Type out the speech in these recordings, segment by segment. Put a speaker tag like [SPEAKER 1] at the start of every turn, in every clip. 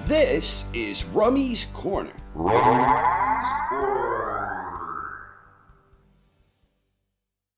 [SPEAKER 1] This is Rummy's Corner.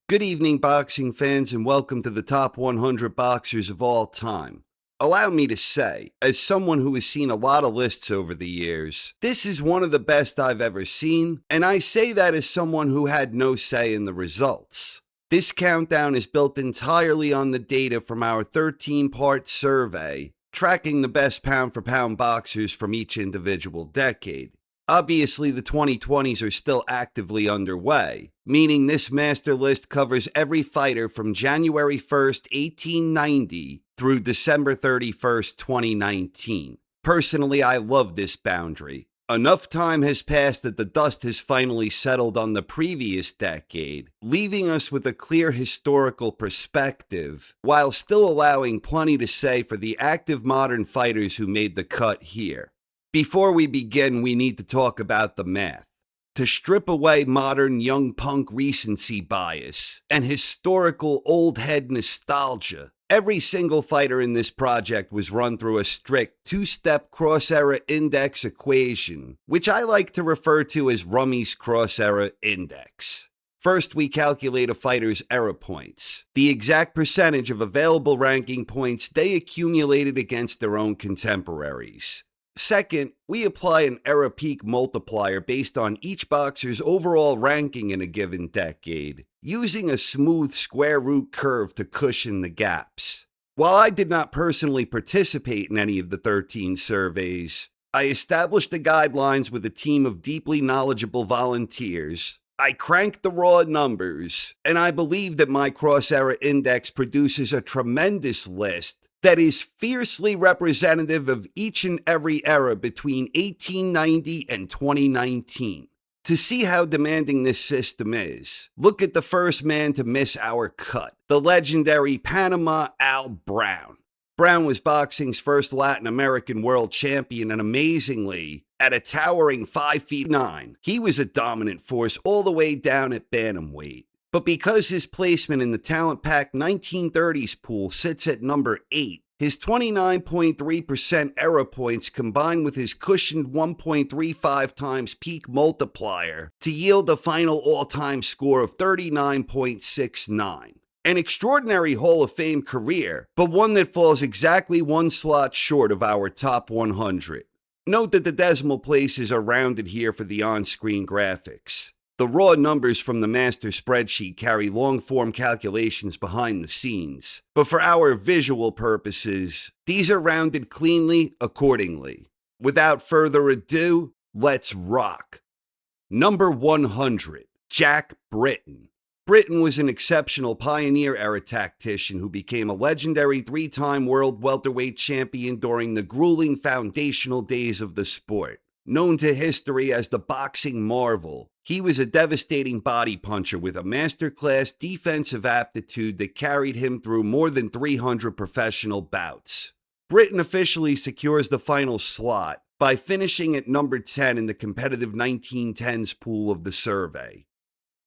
[SPEAKER 1] Good evening, boxing fans, and welcome to the top 100 boxers of all time. Allow me to say, as someone who has seen a lot of lists over the years, this is one of the best I've ever seen, and I say that as someone who had no say in the results. This countdown is built entirely on the data from our 13-part survey, tracking the best pound-for-pound boxers from each individual decade. Obviously, the 2020s are still actively underway, meaning this master list covers every fighter from January 1st, 1890 through December 31st, 2019. Personally, I love this boundary. Enough time has passed that the dust has finally settled on the previous decade, leaving us with a clear historical perspective, while still allowing plenty to say for the active modern fighters who made the cut here. Before we begin, we need to talk about the math. To strip away modern young punk recency bias and historical old head nostalgia, every single fighter in this project was run through a strict two-step cross-era index equation, which I like to refer to as Rummy's cross-era index. First, we calculate a fighter's era points, the exact percentage of available ranking points they accumulated against their own contemporaries. Second, we apply an era peak multiplier based on each boxer's overall ranking in a given decade, using a smooth square root curve to cushion the gaps. While I did not personally participate in any of the 13 surveys, I established the guidelines with a team of deeply knowledgeable volunteers. I cranked the raw numbers, and I believe that my cross-era index produces a tremendous list that is fiercely representative of each and every era between 1890 and 2019. To see how demanding this system is, look at the first man to miss our cut, the legendary Panama Al Brown. Brown was boxing's first Latin American world champion, and amazingly, at a towering 5'9", he was a dominant force all the way down at bantamweight. But because his placement in the talent-packed 1930s pool sits at number 8, his 29.3% era points combined with his cushioned 1.35 times peak multiplier to yield a final all-time score of 39.69. An extraordinary Hall of Fame career, but one that falls exactly one slot short of our top 100. Note that the decimal places are rounded here for the on-screen graphics. The raw numbers from the master spreadsheet carry long-form calculations behind the scenes, but for our visual purposes, these are rounded cleanly accordingly. Without further ado, let's rock. Number 100, Jack Britton. Britton was an exceptional pioneer-era tactician who became a legendary 3-time world welterweight champion during the grueling foundational days of the sport. Known to history as the boxing marvel, he was a devastating body puncher with a masterclass defensive aptitude that carried him through more than 300 professional bouts. Britton officially secures the final slot by finishing at number 10 in the competitive 1910s pool of the survey.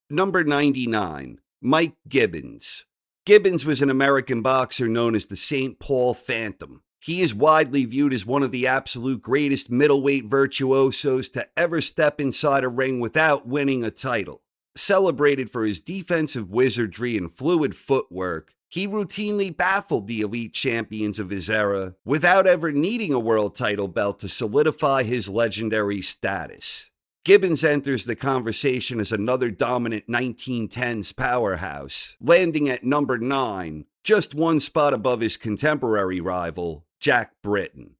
[SPEAKER 1] Number 99, Mike Gibbons. Gibbons was an American boxer known as the St. Paul Phantom. He is widely viewed as one of the absolute greatest middleweight virtuosos to ever step inside a ring without winning a title. Celebrated for his defensive wizardry and fluid footwork, he routinely baffled the elite champions of his era without ever needing a world title belt to solidify his legendary status. Gibbons enters the conversation as another dominant 1910s powerhouse, landing at number 9, just one spot above his contemporary rival, Jack Britton.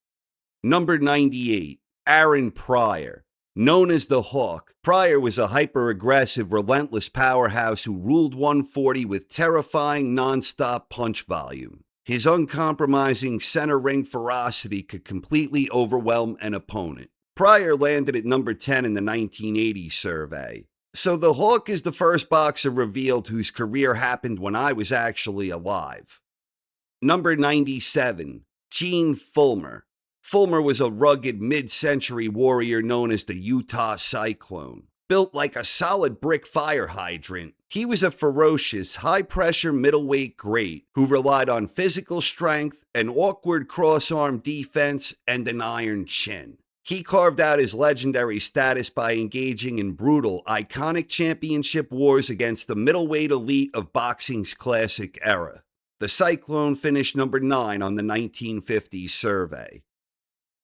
[SPEAKER 1] Number 98, Aaron Pryor. Known as the Hawk, Pryor was a hyper-aggressive, relentless powerhouse who ruled 140 with terrifying, non-stop punch volume. His uncompromising center ring ferocity could completely overwhelm an opponent. Pryor landed at number 10 in the 1980 survey. So the Hawk is the first boxer revealed whose career happened when I was actually alive. Number 97, Gene Fullmer. Fullmer was a rugged mid-century warrior known as the Utah Cyclone. Built like a solid brick fire hydrant, He was a ferocious, high-pressure middleweight great who relied on physical strength, an awkward cross-arm defense, and an iron chin. He carved out his legendary status by engaging in brutal, iconic championship wars against the middleweight elite of boxing's classic era. The Cyclone finished number 9 on the 1950s survey.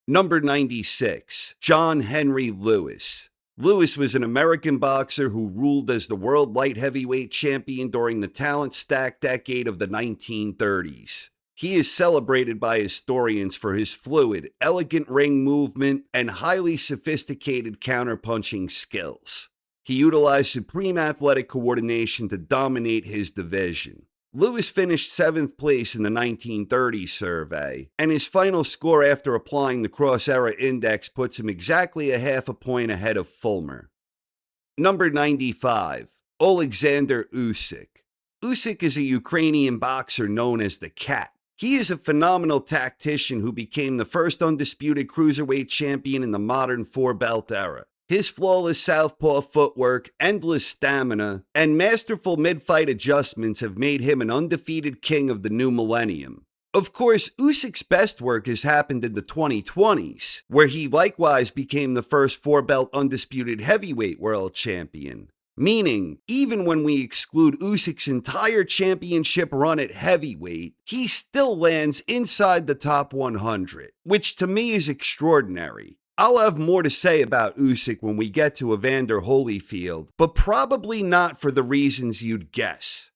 [SPEAKER 1] Number 96, John Henry Lewis. Lewis was an American boxer who ruled as the world light heavyweight champion during the talent-stacked decade of the 1930s. He is celebrated by historians for his fluid, elegant ring movement and highly sophisticated counterpunching skills. He utilized supreme athletic coordination to dominate his division. Lewis finished 7th place in the 1930 survey, and his final score after applying the cross-era index puts him exactly a half a point ahead of Fulmer. Number 95, Alexander Usyk. Usyk is a Ukrainian boxer known as the Cat. He is a phenomenal tactician who became the first undisputed cruiserweight champion in the modern four-belt era. His flawless southpaw footwork, endless stamina, and masterful mid-fight adjustments have made him an undefeated king of the new millennium. Of course, Usyk's best work has happened in the 2020s, where he likewise became the first four-belt undisputed heavyweight world champion. Meaning, even when we exclude Usyk's entire championship run at heavyweight, he still lands inside the top 100, which to me is extraordinary. I'll have more to say about Usyk when we get to Evander Holyfield, but probably not for the reasons you'd guess.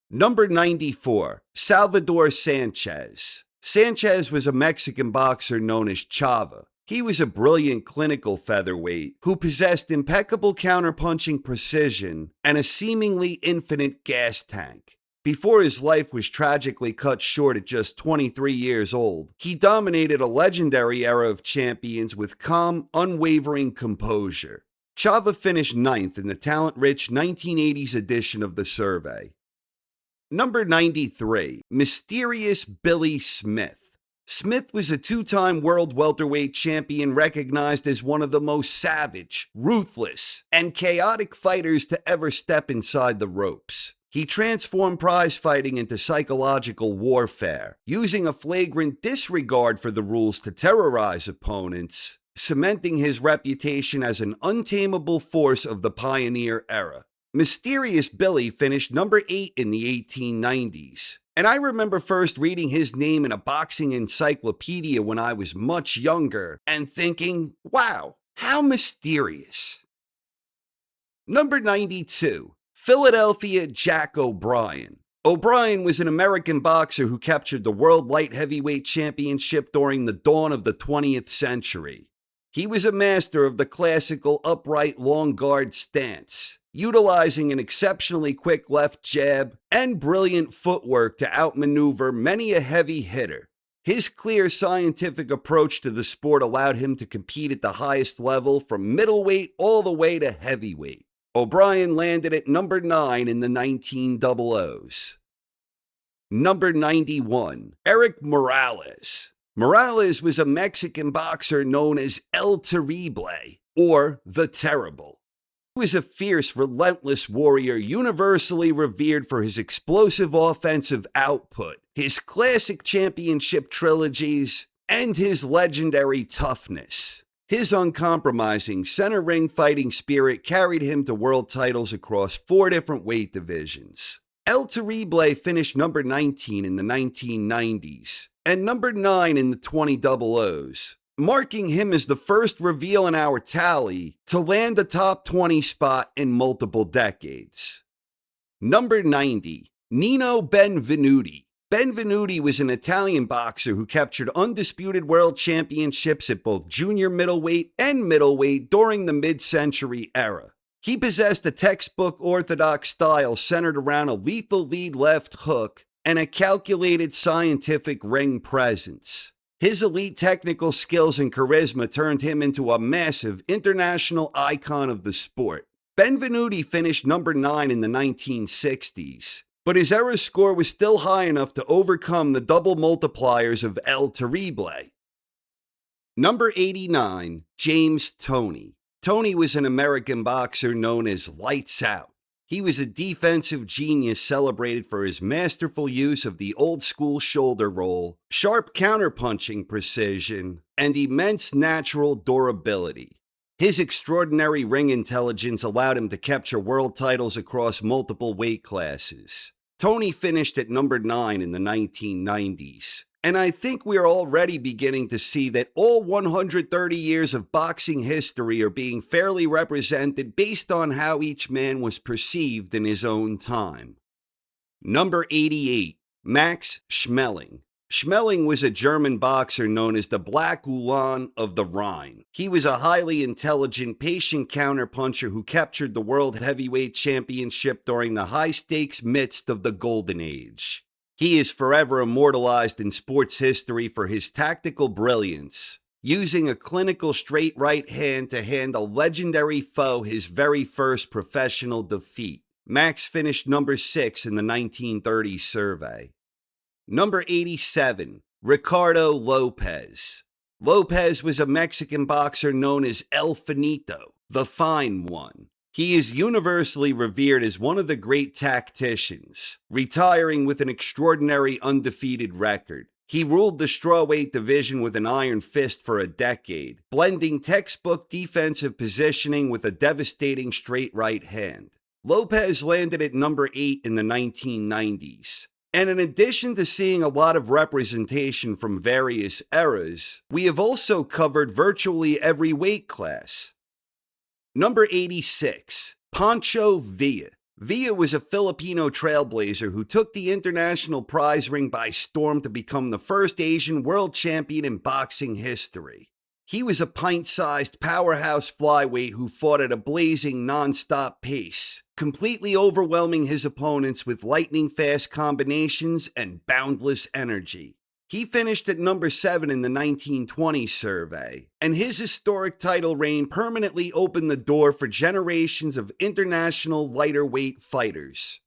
[SPEAKER 1] Number 94, Salvador Sanchez. Sanchez was a Mexican boxer known as Chava. He was a brilliant clinical featherweight who possessed impeccable counterpunching precision and a seemingly infinite gas tank. Before his life was tragically cut short at just 23 years old, he dominated a legendary era of champions with calm, unwavering composure. Chava finished 9th in the talent-rich 1980s edition of the survey. Number 93, Mysterious Billy Smith. Smith was a two-time world welterweight champion recognized as one of the most savage, ruthless, and chaotic fighters to ever step inside the ropes. He transformed prize fighting into psychological warfare, using a flagrant disregard for the rules to terrorize opponents, cementing his reputation as an untamable force of the pioneer era. Mysterious Billy finished number 8 in the 1890s, and I remember first reading his name in a boxing encyclopedia when I was much younger, and thinking, wow, how mysterious. Number 92. Philadelphia Jack O'Brien. O'Brien was an American boxer who captured the World Light Heavyweight Championship during the dawn of the 20th century. He was a master of the classical upright long guard stance, utilizing an exceptionally quick left jab and brilliant footwork to outmaneuver many a heavy hitter. His clear scientific approach to the sport allowed him to compete at the highest level from middleweight all the way to heavyweight. O'Brien landed at number 9 in the 1900s. Number 91, Eric Morales. Morales was a Mexican boxer known as El Terrible, or the Terrible. He was a fierce, relentless warrior universally revered for his explosive offensive output, his classic championship trilogies, and his legendary toughness. His uncompromising center ring fighting spirit carried him to world titles across 4 different weight divisions. El Terrible finished number 19 in the 1990s and number 9 in the 2000s, marking him as the first reveal in our tally to land a top 20 spot in multiple decades. Number 90, Nino Benvenuti. Benvenuti was an Italian boxer who captured undisputed world championships at both junior middleweight and middleweight during the mid-century era. He possessed a textbook orthodox style centered around a lethal lead left hook and a calculated scientific ring presence. His elite technical skills and charisma turned him into a massive international icon of the sport. Benvenuti finished number 9 in the 1960s. But his era score was still high enough to overcome the double multipliers of El Terrible. Number 89, James Toney. Toney was an American boxer known as Lights Out. He was a defensive genius celebrated for his masterful use of the old-school shoulder roll, sharp counterpunching precision, and immense natural durability. His extraordinary ring intelligence allowed him to capture world titles across multiple weight classes. Tony finished at number 9 in the 1990s. And I think we are already beginning to see that all 130 years of boxing history are being fairly represented based on how each man was perceived in his own time. Number 88, Max Schmeling. Schmeling was a German boxer known as the Black Ulan of the Rhine. He was a highly intelligent, patient counterpuncher who captured the World Heavyweight Championship during the high-stakes midst of the Golden Age. He is forever immortalized in sports history for his tactical brilliance, using a clinical straight right hand to hand a legendary foe his very first professional defeat. Max finished number 6 in the 1930 survey. Number 87, Ricardo Lopez. Lopez was a Mexican boxer known as El Finito, the Fine One. He is universally revered as one of the great tacticians, retiring with an extraordinary undefeated record. He ruled the strawweight division with an iron fist for a decade, blending textbook defensive positioning with a devastating straight right hand. Lopez landed at number 8 in the 1990s. And in addition to seeing a lot of representation from various eras, we have also covered virtually every weight class. Number 86, Pancho Villa. Villa was a Filipino trailblazer who took the international prize ring by storm to become the first Asian world champion in boxing history. He was a pint-sized powerhouse flyweight who fought at a blazing non-stop pace, completely overwhelming his opponents with lightning-fast combinations and boundless energy. He finished at number 7 in the 1920 survey, and his historic title reign permanently opened the door for generations of international lighter weight fighters.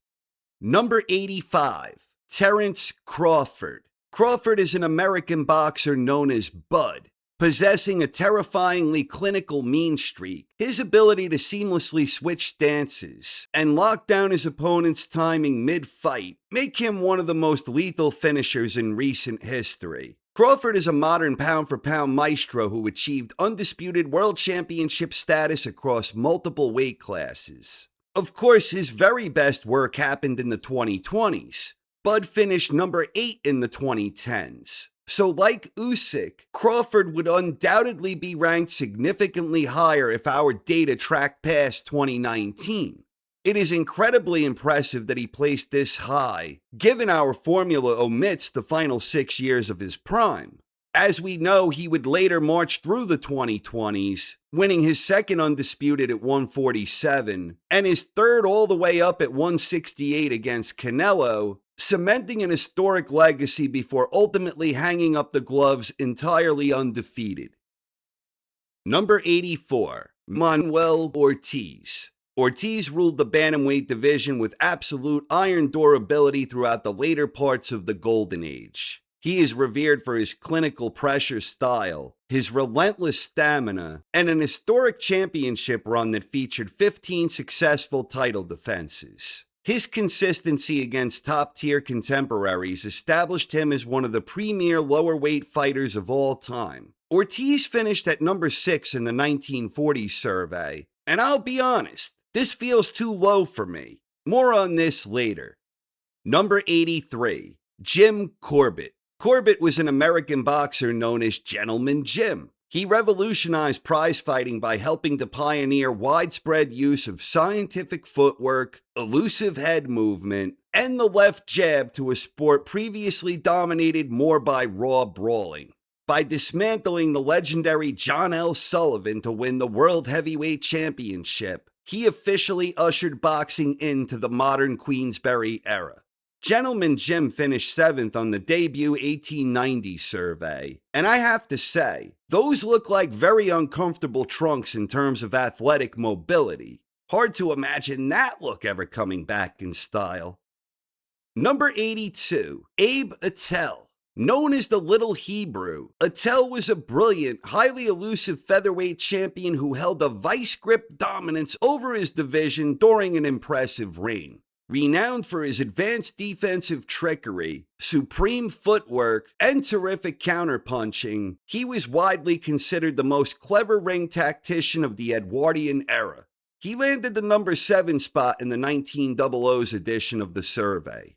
[SPEAKER 1] Number 85, Terence Crawford. Crawford is an American boxer known as Bud. Possessing a terrifyingly clinical mean streak, his ability to seamlessly switch stances and lock down his opponent's timing mid-fight make him one of the most lethal finishers in recent history. Crawford is a modern pound-for-pound maestro who achieved undisputed world championship status across multiple weight classes. Of course, his very best work happened in the 2020s. Bud finished number 8 in the 2010s. So like Usyk, Crawford would undoubtedly be ranked significantly higher if our data tracked past 2019. It is incredibly impressive that he placed this high, given our formula omits the final 6 years of his prime. As we know, he would later march through the 2020s, winning his second undisputed at 147, and his third all the way up at 168 against Canelo, cementing an historic legacy before ultimately hanging up the gloves entirely undefeated. Number 84, Manuel Ortiz. Ortiz ruled the bantamweight division with absolute iron durability throughout the later parts of the Golden Age. He is revered for his clinical pressure style, his relentless stamina, and an historic championship run that featured 15 successful title defenses. His consistency against top-tier contemporaries established him as one of the premier lower-weight fighters of all time. Ortiz finished at number 6 in the 1940 survey, and I'll be honest, this feels too low for me. More on this later. Number 83, Jim Corbett. Corbett was an American boxer known as Gentleman Jim. He revolutionized prize fighting by helping to pioneer widespread use of scientific footwork, elusive head movement, and the left jab to a sport previously dominated more by raw brawling. By dismantling the legendary John L. Sullivan to win the World Heavyweight Championship, he officially ushered boxing into the modern Queensberry era. Gentleman Jim finished 7th on the debut 1890 survey, and I have to say, those look like very uncomfortable trunks in terms of athletic mobility. Hard to imagine that look ever coming back in style. Number 82, Abe Attell. Known as the Little Hebrew, Attell was a brilliant, highly elusive featherweight champion who held a vice grip dominance over his division during an impressive reign. Renowned for his advanced defensive trickery, supreme footwork, and terrific counterpunching, he was widely considered the most clever ring tactician of the Edwardian era. He landed the number 7 spot in the 1900s edition of the survey.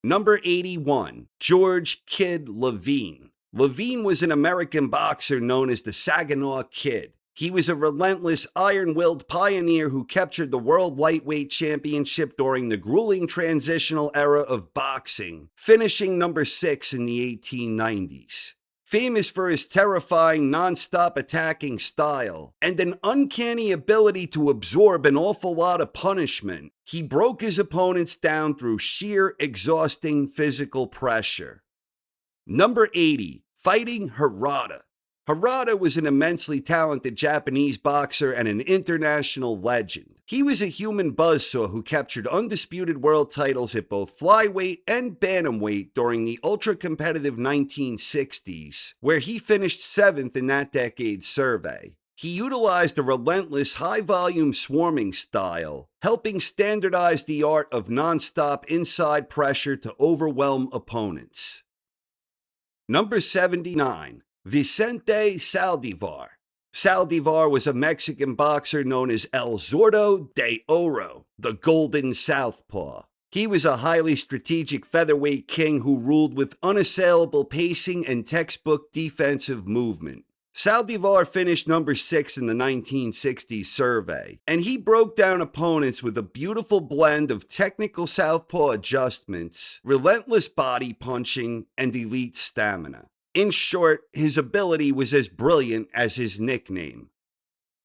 [SPEAKER 1] Number 81, George Kid Levine. Levine was an American boxer known as the Saginaw Kid. He was a relentless, iron-willed pioneer who captured the World Lightweight Championship during the grueling transitional era of boxing, finishing number 6 in the 1890s. Famous for his terrifying, non-stop attacking style and an uncanny ability to absorb an awful lot of punishment, he broke his opponents down through sheer, exhausting physical pressure. Number 80, Fighting Harada. Harada was an immensely talented Japanese boxer and an international legend. He was a human buzzsaw who captured undisputed world titles at both flyweight and bantamweight during the ultra-competitive 1960s, where he finished 7th in that decade's survey. He utilized a relentless, high-volume swarming style, helping standardize the art of non-stop inside pressure to overwhelm opponents. Number 79. Vicente Saldivar. Saldivar was a Mexican boxer known as El Zordo de Oro, the Golden Southpaw. He was a highly strategic featherweight king who ruled with unassailable pacing and textbook defensive movement. Saldivar finished number 6 in the 1960s survey, and he broke down opponents with a beautiful blend of technical southpaw adjustments, relentless body punching, and elite stamina. In short, his ability was as brilliant as his nickname.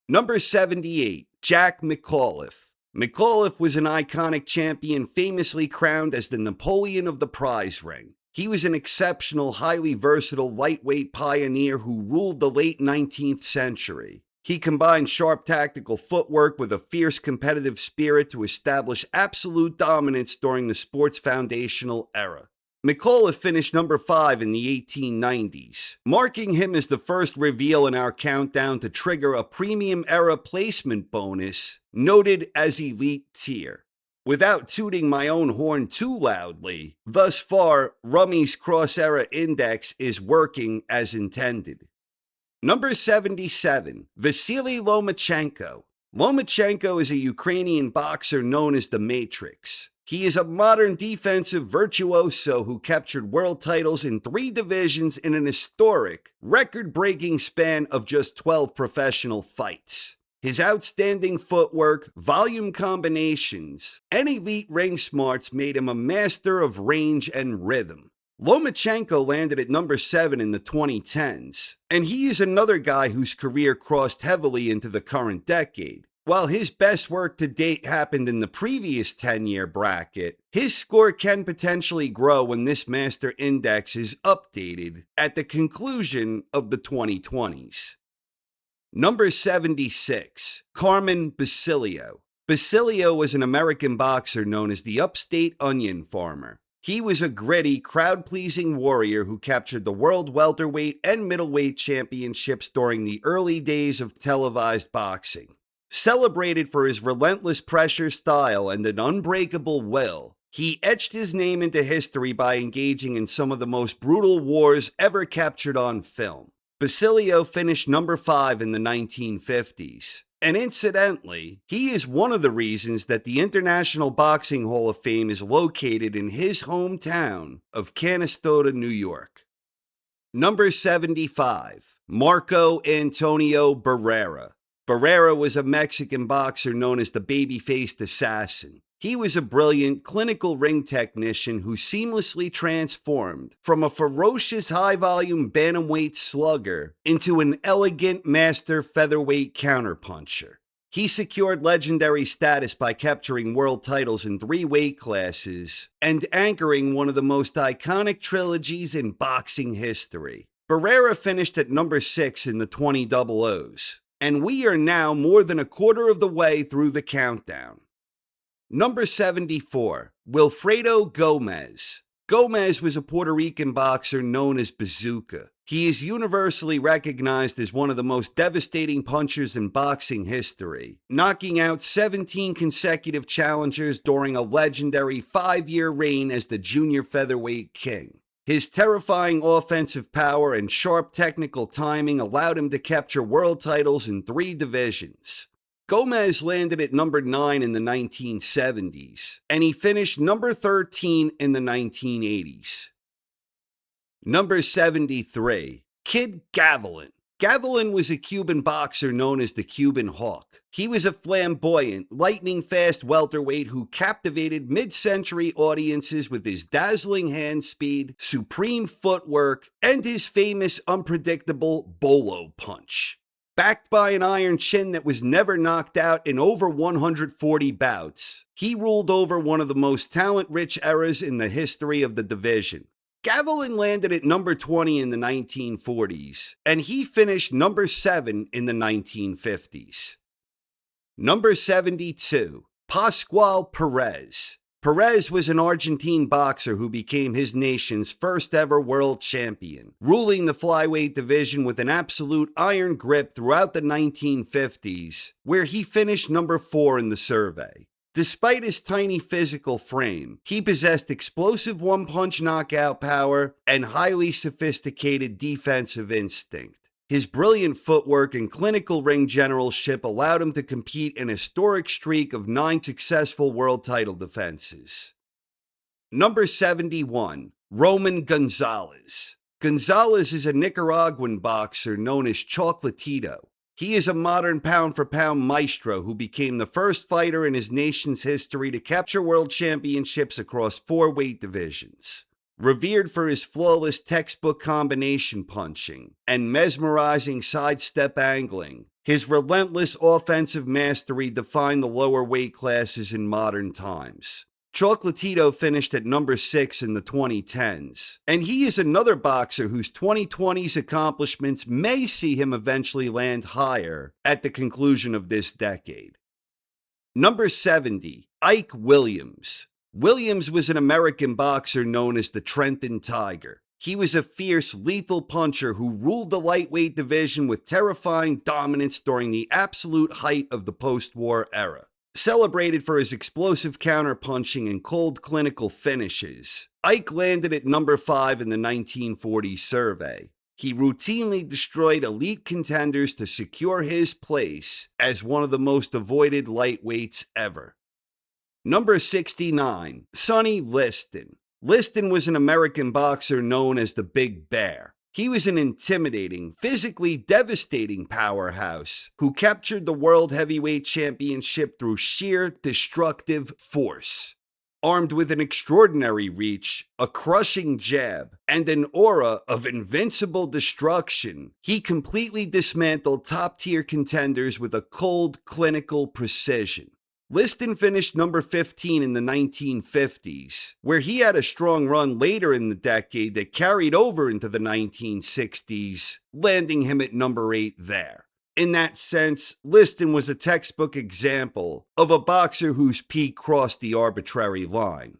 [SPEAKER 1] Number 78, Jack McAuliffe. McAuliffe was an iconic champion famously crowned as the Napoleon of the prize ring. He was an exceptional, highly versatile lightweight pioneer who ruled the late 19th century. He combined sharp tactical footwork with a fierce competitive spirit to establish absolute dominance during the sport's foundational era. McAuliffe finished number 5 in the 1890s, marking him as the first reveal in our countdown to trigger a premium era placement bonus, noted as Elite Tier. Without tooting my own horn too loudly, thus far, Rummy's cross-era index is working as intended. Number 77, Vasily Lomachenko. Lomachenko is a Ukrainian boxer known as the Matrix. He is a modern defensive virtuoso who captured world titles in 3 divisions in an historic, record-breaking span of just 12 professional fights. His outstanding footwork, volume combinations, and elite ring smarts made him a master of range and rhythm. Lomachenko landed at number 7 in the 2010s, and he is another guy whose career crossed heavily into the current decade. While his best work to date happened in the previous 10-year bracket, his score can potentially grow when this master index is updated at the conclusion of the 2020s. Number 76, Carmen Basilio. Basilio was an American boxer known as the Upstate Onion Farmer. He was a gritty, crowd-pleasing warrior who captured the world welterweight and middleweight championships during the early days of televised boxing. Celebrated for his relentless pressure style and an unbreakable will, he etched his name into history by engaging in some of the most brutal wars ever captured on film. Basilio finished number 5 in the 1950s. And incidentally, he is one of the reasons that the International Boxing Hall of Fame is located in his hometown of Canastota, New York. Number 75, Marco Antonio Barrera. Barrera was a Mexican boxer known as the baby-faced assassin. He was a brilliant clinical ring technician who seamlessly transformed from a ferocious high-volume bantamweight slugger into an elegant master featherweight counterpuncher. He secured legendary status by capturing world titles in 3 weight classes and anchoring one of the most iconic trilogies in boxing history. Barrera finished at number 6 in the 2000s. And we are now more than a quarter of the way through the countdown. Number 74, Wilfredo Gomez. Gomez was a Puerto Rican boxer known as Bazooka. He is universally recognized as one of the most devastating punchers in boxing history, knocking out 17 consecutive challengers during a legendary 5-year reign as the junior featherweight king. His terrifying offensive power and sharp technical timing allowed him to capture world titles in 3 divisions. Gomez landed at number 9 in the 1970s, and he finished number 13 in the 1980s. Number 73, Kid Gavilan. Gavilan was a Cuban boxer known as the Cuban Hawk. He was a flamboyant, lightning-fast welterweight who captivated mid-century audiences with his dazzling hand speed, supreme footwork, and his famous unpredictable bolo punch. Backed by an iron chin that was never knocked out in over 140 bouts, he ruled over one of the most talent-rich eras in the history of the division. Gavilan landed at number 20 in the 1940s, and he finished number 7 in the 1950s. Number 72, Pascual Perez. Perez was an Argentine boxer who became his nation's first ever world champion, ruling the flyweight division with an absolute iron grip throughout the 1950s, where he finished number 4 in the survey. Despite his tiny physical frame, he possessed explosive one-punch knockout power and highly sophisticated defensive instinct. His brilliant footwork and clinical ring generalship allowed him to compete in a historic streak of 9 successful world title defenses. Number 71, Roman Gonzalez. Gonzalez is a Nicaraguan boxer known as Chocolatito. He is a modern pound-for-pound maestro who became the first fighter in his nation's history to capture world championships across 4 weight divisions. Revered for his flawless textbook combination punching and mesmerizing sidestep angling, his relentless offensive mastery defined the lower weight classes in modern times. Chocolatito finished at number 6 in the 2010s, and he is another boxer whose 2020's accomplishments may see him eventually land higher at the conclusion of this decade. Number 70, Ike Williams. Williams was an American boxer known as the Trenton Tiger. He was a fierce, lethal puncher who ruled the lightweight division with terrifying dominance during the absolute height of the post-war era. Celebrated for his explosive counterpunching and cold clinical finishes, Ike landed at number 5 in the 1940 survey. He routinely destroyed elite contenders to secure his place as one of the most avoided lightweights ever. Number 69, Sonny Liston. Liston was an American boxer known as the Big Bear. He was an intimidating, physically devastating powerhouse who captured the World Heavyweight Championship through sheer destructive force. Armed with an extraordinary reach, a crushing jab, and an aura of invincible destruction, he completely dismantled top-tier contenders with a cold, clinical precision. Liston finished number 15 in the 1950s, where he had a strong run later in the decade that carried over into the 1960s, landing him at number 8 there. In that sense, Liston was a textbook example of a boxer whose peak crossed the arbitrary line.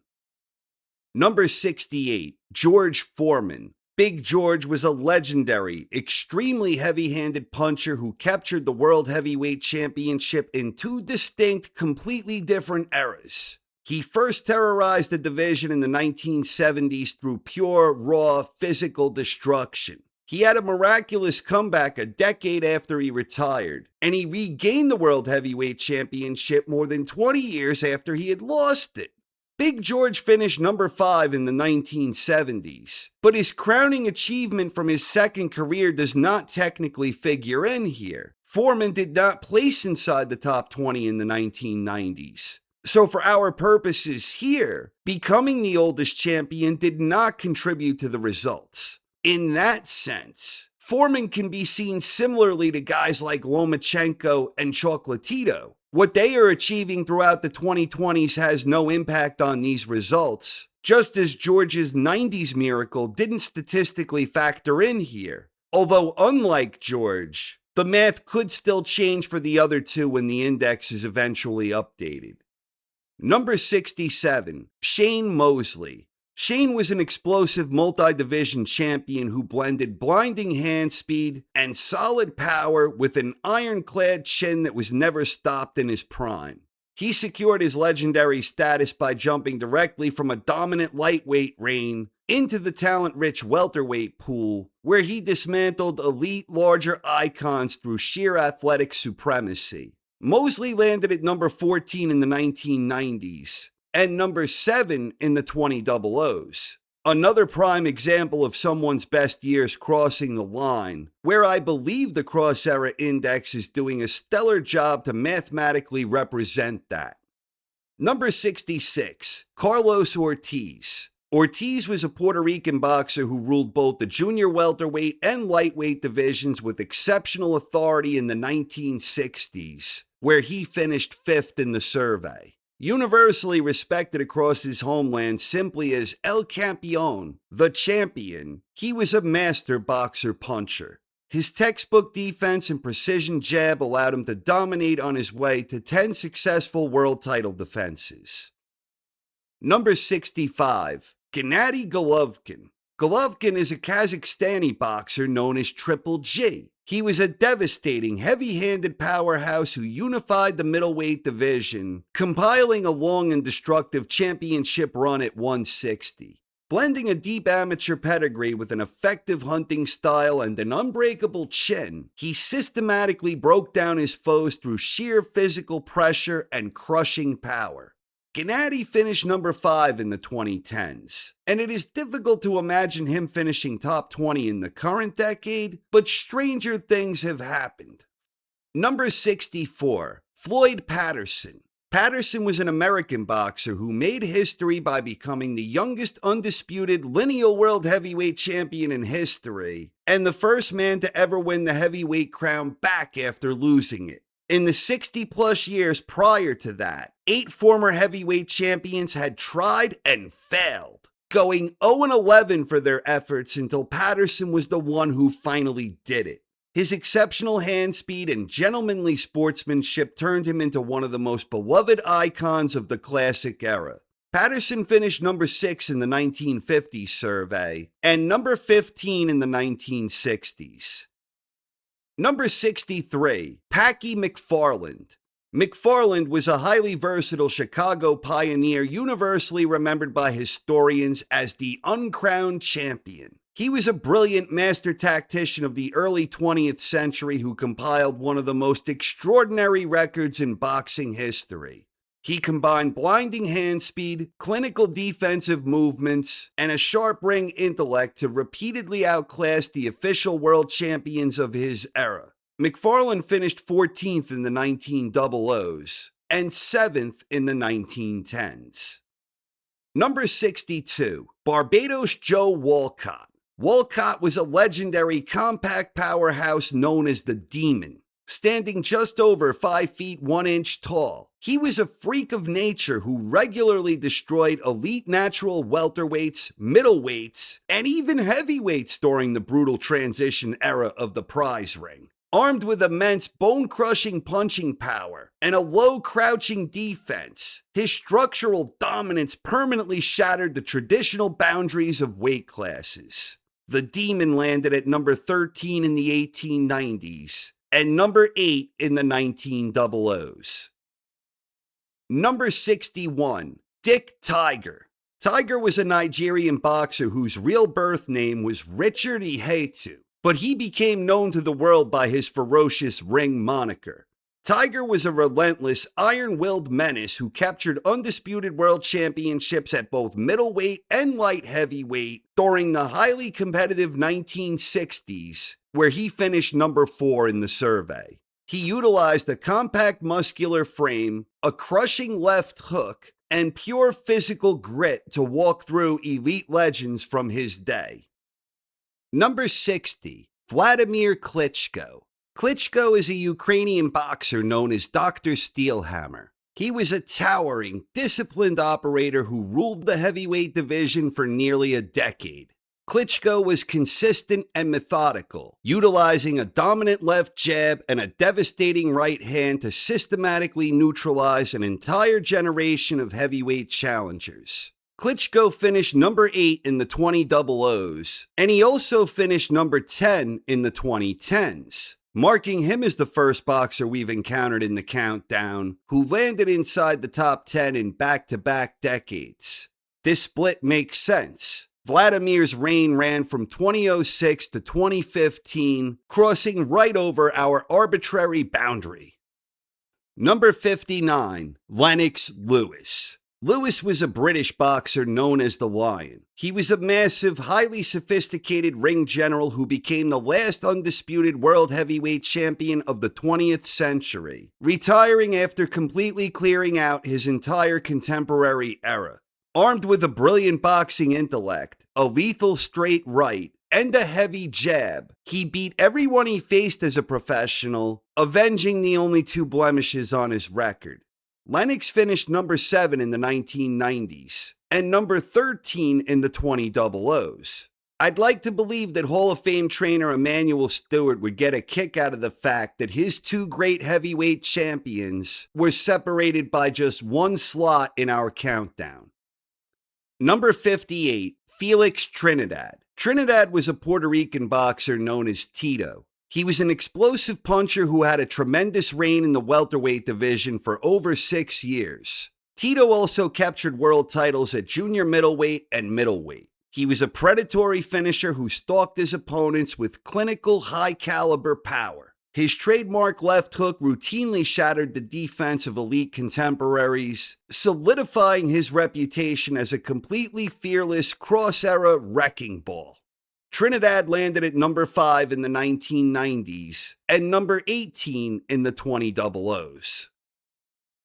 [SPEAKER 1] Number 68, George Foreman. Big George was a legendary, extremely heavy-handed puncher who captured the World Heavyweight Championship in 2 distinct, completely different eras. He first terrorized the division in the 1970s through pure, raw, physical destruction. He had a miraculous comeback a decade after he retired, and he regained the World Heavyweight Championship more than 20 years after he had lost it. Big George finished number 5 in the 1970s, but his crowning achievement from his second career does not technically figure in here. Foreman did not place inside the top 20 in the 1990s. So for our purposes here, becoming the oldest champion did not contribute to the results. In that sense, Foreman can be seen similarly to guys like Lomachenko and Chocolatito. What they are achieving throughout the 2020s has no impact on these results, just as George's 90s miracle didn't statistically factor in here. Although unlike George, the math could still change for the other two when the index is eventually updated. Number 67, Shane Mosley. Shane was an explosive multi-division champion who blended blinding hand speed and solid power with an ironclad chin that was never stopped in his prime. He secured his legendary status by jumping directly from a dominant lightweight reign into the talent-rich welterweight pool, where he dismantled elite larger icons through sheer athletic supremacy. Mosley landed at number 14 in the 1990s, and number 7 in the 2000s. Another prime example of someone's best years crossing the line, where I believe the Cross-Era Index is doing a stellar job to mathematically represent that. Number 66, Carlos Ortiz. Ortiz was a Puerto Rican boxer who ruled both the junior welterweight and lightweight divisions with exceptional authority in the 1960s, where he finished 5th in the survey. Universally respected across his homeland simply as El Campeón, the champion, he was a master boxer-puncher. His textbook defense and precision jab allowed him to dominate on his way to 10 successful world title defenses. Number 65, Gennady Golovkin. Golovkin is a Kazakhstani boxer known as Triple G. He was a devastating, heavy-handed powerhouse who unified the middleweight division, compiling a long and destructive championship run at 160. Blending a deep amateur pedigree with an effective hunting style and an unbreakable chin, he systematically broke down his foes through sheer physical pressure and crushing power. Gennady finished number 5 in the 2010s, and it is difficult to imagine him finishing top 20 in the current decade, but stranger things have happened. Number 64, Floyd Patterson. Patterson was an American boxer who made history by becoming the youngest undisputed lineal world heavyweight champion in history, and the first man to ever win the heavyweight crown back after losing it. In the 60-plus years prior to that, 8 former heavyweight champions had tried and failed, going 0-11 for their efforts until Patterson was the one who finally did it. His exceptional hand speed and gentlemanly sportsmanship turned him into one of the most beloved icons of the classic era. Patterson finished number 6 in the 1950s survey and number 15 in the 1960s. Number 63, Packy McFarland. McFarland was a highly versatile Chicago pioneer universally remembered by historians as the uncrowned champion. He was a brilliant master tactician of the early 20th century who compiled one of the most extraordinary records in boxing history. He combined blinding hand speed, clinical defensive movements, and a sharp ring intellect to repeatedly outclass the official world champions of his era. McFarland finished 14th in the 1900s and 7th in the 1910s. Number 62, Barbados Joe Walcott. Walcott was a legendary compact powerhouse known as the Demon. Standing just over 5 feet 1 inch tall, he was a freak of nature who regularly destroyed elite natural welterweights, middleweights, and even heavyweights during the brutal transition era of the prize ring. Armed with immense bone-crushing punching power and a low crouching defense, his structural dominance permanently shattered the traditional boundaries of weight classes. The Demon landed at number 13 in the 1890s and number 8 in the 1900s. Number 61, Dick Tiger. Tiger was a Nigerian boxer whose real birth name was Richard Ihetu, but he became known to the world by his ferocious ring moniker. Tiger was a relentless, iron-willed menace who captured undisputed world championships at both middleweight and light heavyweight during the highly competitive 1960s, where he finished number 4 in the survey. He utilized a compact muscular frame, a crushing left hook, and pure physical grit to walk through elite legends from his day. Number 60, Vladimir Klitschko. Klitschko is a Ukrainian boxer known as Dr. Steelhammer. He was a towering, disciplined operator who ruled the heavyweight division for nearly a decade. Klitschko was consistent and methodical, utilizing a dominant left jab and a devastating right hand to systematically neutralize an entire generation of heavyweight challengers. Klitschko finished number 8 in the 2000s, and he also finished number 10 in the 2010s, marking him as the first boxer we've encountered in the countdown who landed inside the top 10 in back-to-back decades. This split makes sense. Vladimir's reign ran from 2006 to 2015, crossing right over our arbitrary boundary. Number 59, Lennox Lewis. Lewis was a British boxer known as the Lion. He was a massive, highly sophisticated ring general who became the last undisputed world heavyweight champion of the 20th century, retiring after completely clearing out his entire contemporary era. Armed with a brilliant boxing intellect, a lethal straight right, and a heavy jab, he beat everyone he faced as a professional, avenging the only 2 blemishes on his record. Lennox finished number 7 in the 1990s, and number 13 in the 2000s. I'd like to believe that Hall of Fame trainer Emanuel Stewart would get a kick out of the fact that his 2 great heavyweight champions were separated by just 1 slot in our countdown. Number 58, Felix Trinidad. Trinidad was a Puerto Rican boxer known as Tito. He was an explosive puncher who had a tremendous reign in the welterweight division for over 6 years. Tito also captured world titles at junior middleweight and middleweight. He was a predatory finisher who stalked his opponents with clinical, high-caliber power. His trademark left hook routinely shattered the defense of elite contemporaries, solidifying his reputation as a completely fearless cross-era wrecking ball. Trinidad landed at number 5 in the 1990s and number 18 in the 2000s.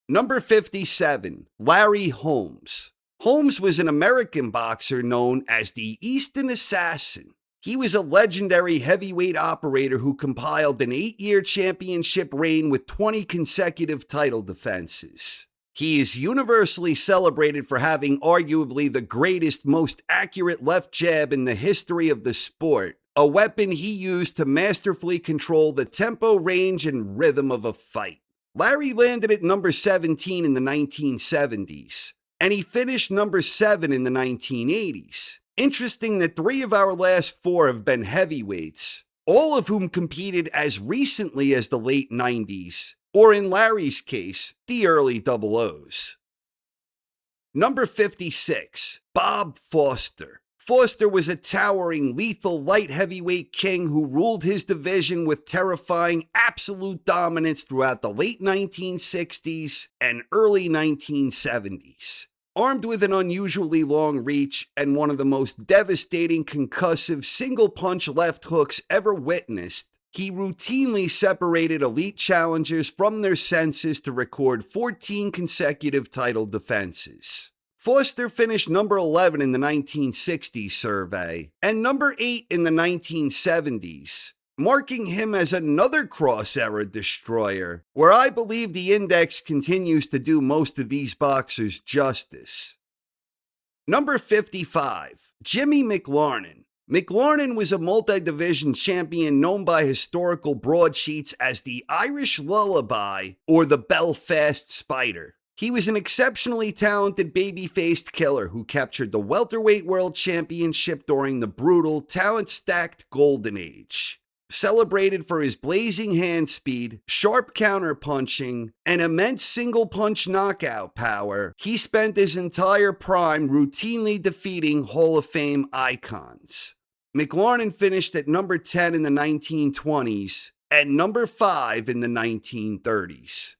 [SPEAKER 1] Number 57, Larry Holmes. Holmes was an American boxer known as the Easton Assassin. He was a legendary heavyweight operator who compiled an 8-year championship reign with 20 consecutive title defenses. He is universally celebrated for having arguably the greatest, most accurate left jab in the history of the sport, a weapon he used to masterfully control the tempo, range, and rhythm of a fight. Larry landed at number 17 in the 1970s, and he finished number 7 in the 1980s. Interesting that 3 of our last 4 have been heavyweights, all of whom competed as recently as the late 90s, or in Larry's case, the early 00s. Number 56, Bob Foster. Foster was a towering, lethal light heavyweight king who ruled his division with terrifying absolute dominance throughout the late 1960s and early 1970s. Armed with an unusually long reach and one of the most devastating concussive single-punch left hooks ever witnessed, he routinely separated elite challengers from their senses to record 14 consecutive title defenses. Foster finished number 11 in the 1960s survey and number 8 in the 1970s, marking him as another cross-era destroyer, where I believe the index continues to do most of these boxers justice. Number 55, Jimmy McLarnin. McLarnin was a multi-division champion known by historical broadsheets as the Irish Lullaby or the Belfast Spider. He was an exceptionally talented baby-faced killer who captured the welterweight world championship during the brutal, talent-stacked Golden Age. Celebrated for his blazing hand speed, sharp counterpunching, and immense single-punch knockout power, he spent his entire prime routinely defeating Hall of Fame icons. McLarnin finished at number 10 in the 1920s and number 5 in the 1930s.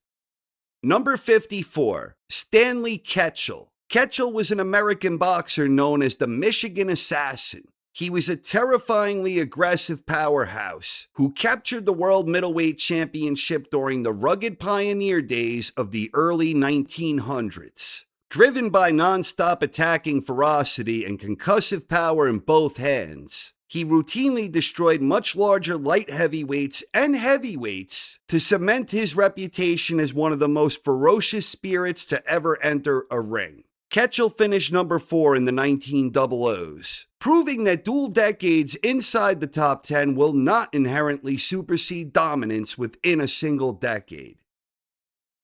[SPEAKER 1] Number 54, Stanley Ketchel. Ketchel was an American boxer known as the Michigan Assassin. He was a terrifyingly aggressive powerhouse who captured the World Middleweight Championship during the rugged pioneer days of the early 1900s. Driven by non-stop attacking ferocity and concussive power in both hands, he routinely destroyed much larger light heavyweights and heavyweights to cement his reputation as one of the most ferocious spirits to ever enter a ring. Ketchel finished number 4 in the 1900s, proving that dual decades inside the top 10 will not inherently supersede dominance within a single decade.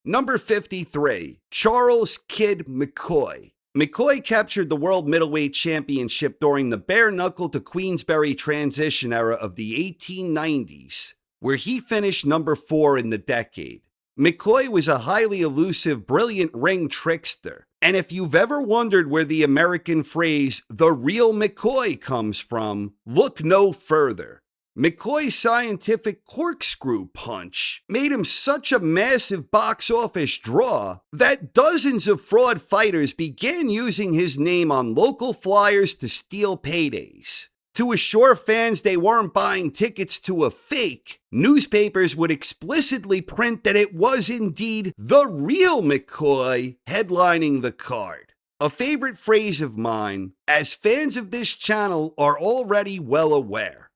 [SPEAKER 1] Number 53, Charles Kid McCoy. McCoy captured the World Middleweight Championship during the bare-knuckle to Queensberry transition era of the 1890s, where he finished number 4 in the decade. McCoy was a highly elusive, brilliant ring trickster, and if you've ever wondered where the American phrase, "the real McCoy," comes from, look no further. McCoy's scientific corkscrew punch made him such a massive box office draw that dozens of fraud fighters began using his name on local flyers to steal paydays. To assure fans they weren't buying tickets to a fake, newspapers would explicitly print that it was indeed the real McCoy headlining the card. A favorite phrase of mine, as fans of this channel are already well aware.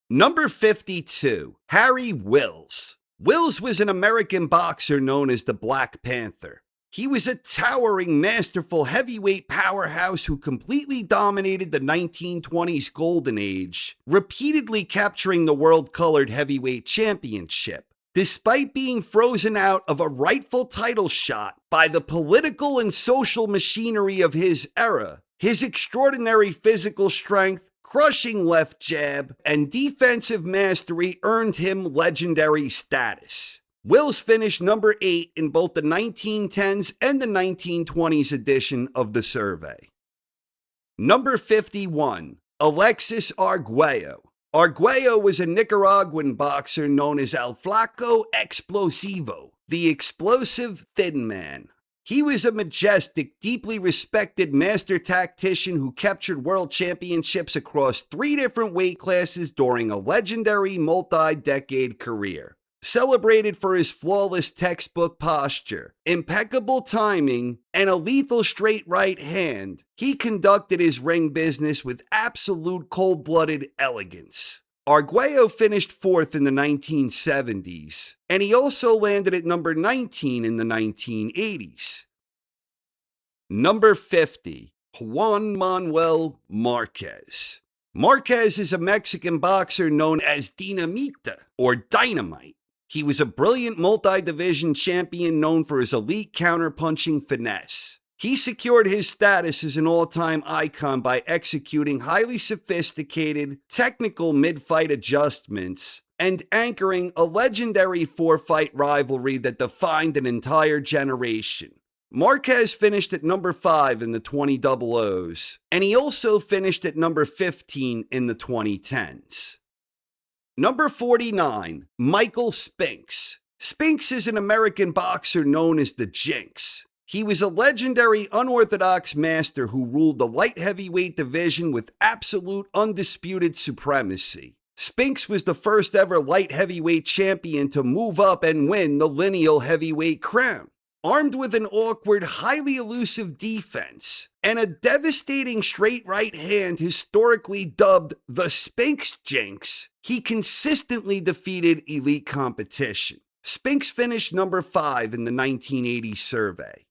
[SPEAKER 1] Number 52, Harry Wills. Wills was an American boxer known as the Black Panther. He was a towering, masterful heavyweight powerhouse who completely dominated the 1920s golden age, repeatedly capturing the world-colored heavyweight championship. Despite being frozen out of a rightful title shot by the political and social machinery of his era, his extraordinary physical strength, crushing left jab, and defensive mastery earned him legendary status. Wills finished number 8 in both the 1910s and the 1920s edition of the survey. Number 51, Alexis Arguello. Arguello was a Nicaraguan boxer known as El Flaco Explosivo, the explosive thin man. He was a majestic, deeply respected master tactician who captured world championships across 3 different weight classes during a legendary multi-decade career. Celebrated for his flawless textbook posture, impeccable timing, and a lethal straight right hand, he conducted his ring business with absolute cold-blooded elegance. Arguello finished 4th in the 1970s, and he also landed at number 19 in the 1980s. Number 50, Juan Manuel Marquez. Marquez is a Mexican boxer known as Dinamita, or Dynamite. He was a brilliant multi-division champion known for his elite counter-punching finesse. He secured his status as an all-time icon by executing highly sophisticated, technical mid-fight adjustments and anchoring a legendary 4-fight rivalry that defined an entire generation. Marquez finished at number 5 in the 2000s, and he also finished at number 15 in the 2010s. Number 49, Michael Spinks. Spinks is an American boxer known as the Jinx. He was a legendary unorthodox master who ruled the light heavyweight division with absolute undisputed supremacy. Spinks was the first ever light heavyweight champion to move up and win the lineal heavyweight crown. Armed with an awkward, highly elusive defense and a devastating straight right hand historically dubbed the Spinks Jinx, he consistently defeated elite competition. Spinks finished number 5 in the 1980 survey.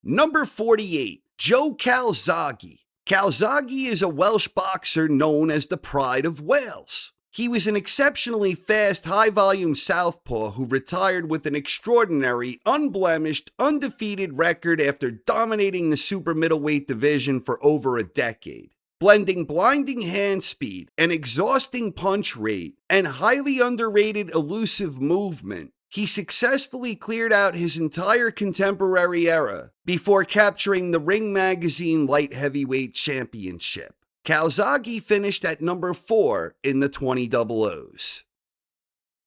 [SPEAKER 1] Number 48, Joe Calzaghe. Calzaghe is a Welsh boxer known as the Pride of Wales. He was an exceptionally fast, high-volume southpaw who retired with an extraordinary, unblemished, undefeated record after dominating the super middleweight division for over a decade. Blending blinding hand speed, an exhausting punch rate, and highly underrated elusive movement, he successfully cleared out his entire contemporary era before capturing the Ring Magazine Light Heavyweight Championship. Calzaghe finished at number 4 in the 2000s.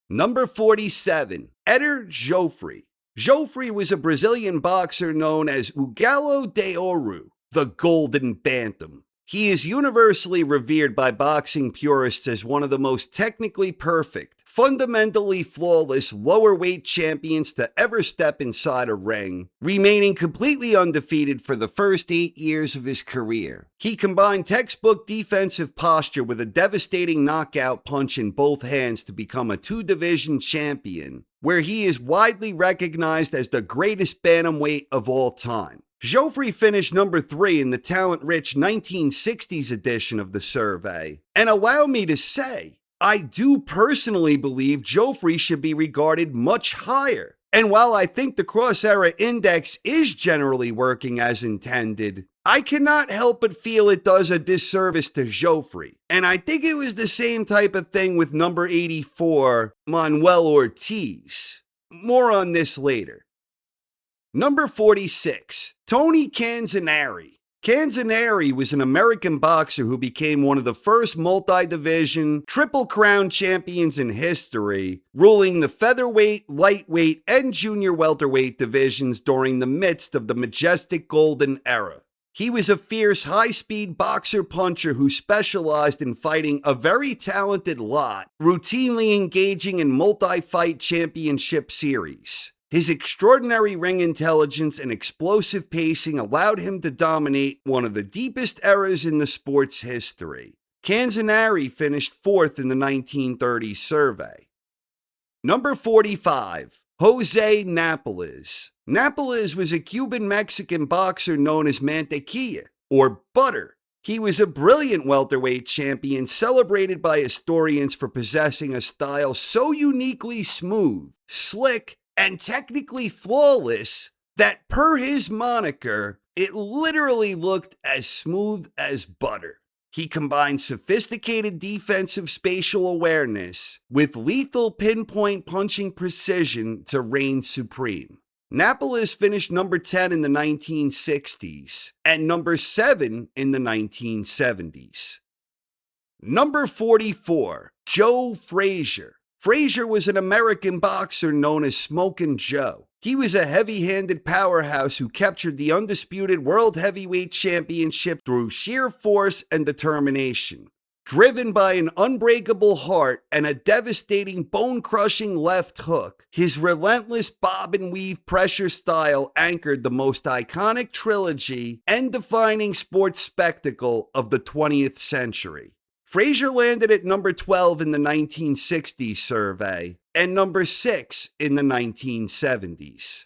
[SPEAKER 1] Number 47, Eder Joffrey. Joffrey was a Brazilian boxer known as O Galo de Ouro, the Golden Bantam. He is universally revered by boxing purists as one of the most technically perfect, fundamentally flawless lower weight champions to ever step inside a ring, remaining completely undefeated for the first 8 years of his career. He combined textbook defensive posture with a devastating knockout punch in both hands to become a 2-division champion, where he is widely recognized as the greatest bantamweight of all time. Joffrey finished number 3 in the talent-rich 1960s edition of the survey. And allow me to say, I do personally believe Joffrey should be regarded much higher And while I think the cross-era index is generally working as intended, I cannot help but feel it does a disservice to Joffrey. And I think it was the same type of thing with number 84, Manuel Ortiz. More on this later. Number 46, Tony Canzoneri. Canzoneri was an American boxer who became one of the first multi-division, Triple Crown champions in history, ruling the featherweight, lightweight, and junior welterweight divisions during the midst of the majestic golden era. He was a fierce, high-speed boxer-puncher who specialized in fighting a very talented lot, routinely engaging in multi-fight championship series. His extraordinary ring intelligence and explosive pacing allowed him to dominate one of the deepest eras in the sport's history. Canzoneri finished 4th in the 1930 survey. Number 45, Jose Napoles. Napoles was a Cuban-Mexican boxer known as mantequilla, or butter. He was a brilliant welterweight champion celebrated by historians for possessing a style so uniquely smooth, slick, and technically flawless that, per his moniker, it literally looked as smooth as butter. He combined sophisticated defensive spatial awareness with lethal pinpoint punching precision to reign supreme. Napoles finished number 10 in the 1960s and number 7 in the 1970s. Number 44, Joe Frazier. Frazier was an American boxer known as Smokin' Joe. He was a heavy-handed powerhouse who captured the undisputed World Heavyweight Championship through sheer force and determination. Driven by an unbreakable heart and a devastating bone-crushing left hook, his relentless bob-and-weave pressure style anchored the most iconic trilogy and defining sports spectacle of the 20th century. Frazier landed at number 12 in the 1960s survey and number 6 in the 1970s.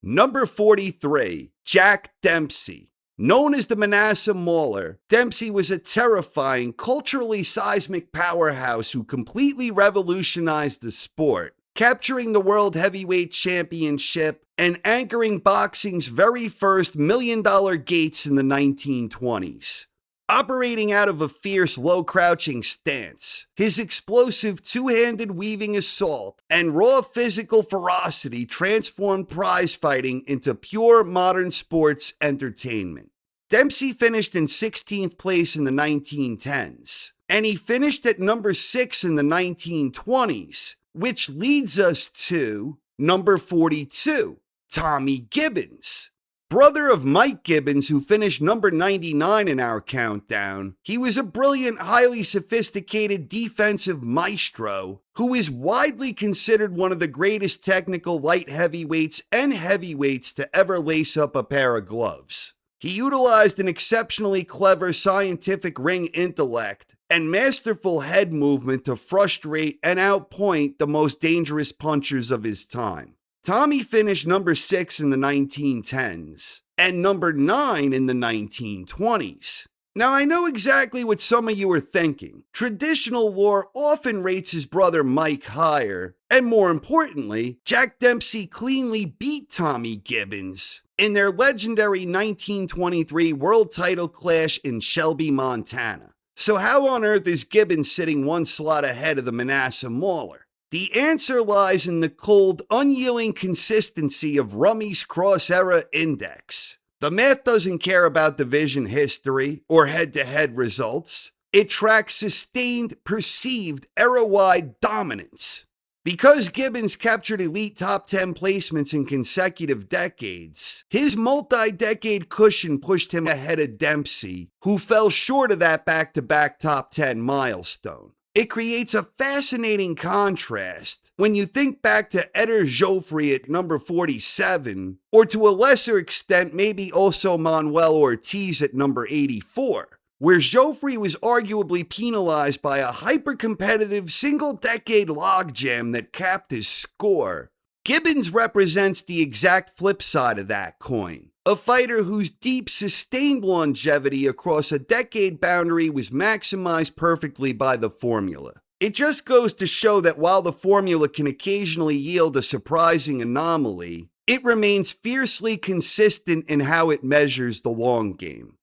[SPEAKER 1] Number 43, Jack Dempsey. Known as the Manasseh Mauler, Dempsey was a terrifying, culturally seismic powerhouse who completely revolutionized the sport, capturing the World Heavyweight Championship and anchoring boxing's very first million-dollar gates in the 1920s. Operating out of a fierce, low-crouching stance, his explosive two-handed weaving assault and raw physical ferocity transformed prize fighting into pure modern sports entertainment. Dempsey finished in 16th place in the 1910s, and he finished at number 6 in the 1920s, which leads us to number 42, Tommy Gibbons. Brother of Mike Gibbons, who finished number 99 in our countdown, he was a brilliant, highly sophisticated defensive maestro who is widely considered one of the greatest technical light heavyweights and heavyweights to ever lace up a pair of gloves. He utilized an exceptionally clever scientific ring intellect and masterful head movement to frustrate and outpoint the most dangerous punchers of his time. Tommy finished number 6 in the 1910s and number 9 in the 1920s. Now, I know exactly what some of you are thinking. Traditional lore often rates his brother Mike higher, and more importantly, Jack Dempsey cleanly beat Tommy Gibbons in their legendary 1923 world title clash in Shelby, Montana. So how on earth is Gibbons sitting one slot ahead of the Manasseh Mauler? The answer lies in the cold, unyielding consistency of Rummy's cross-era index. The math doesn't care about division history or head-to-head results. It tracks sustained, perceived, era-wide dominance. Because Gibbons captured elite top 10 placements in consecutive decades, his multi-decade cushion pushed him ahead of Dempsey, who fell short of that back-to-back top 10 milestone. It creates a fascinating contrast when you think back to Eder Joffrey at number 47, or to a lesser extent maybe also Manuel Ortiz at number 84, where Joffrey was arguably penalized by a hyper-competitive single-decade logjam that capped his score. Gibbons represents the exact flip side of that coin. A fighter whose deep, sustained longevity across a decade boundary was maximized perfectly by the formula. It just goes to show that while the formula can occasionally yield a surprising anomaly, it remains fiercely consistent in how it measures the long game.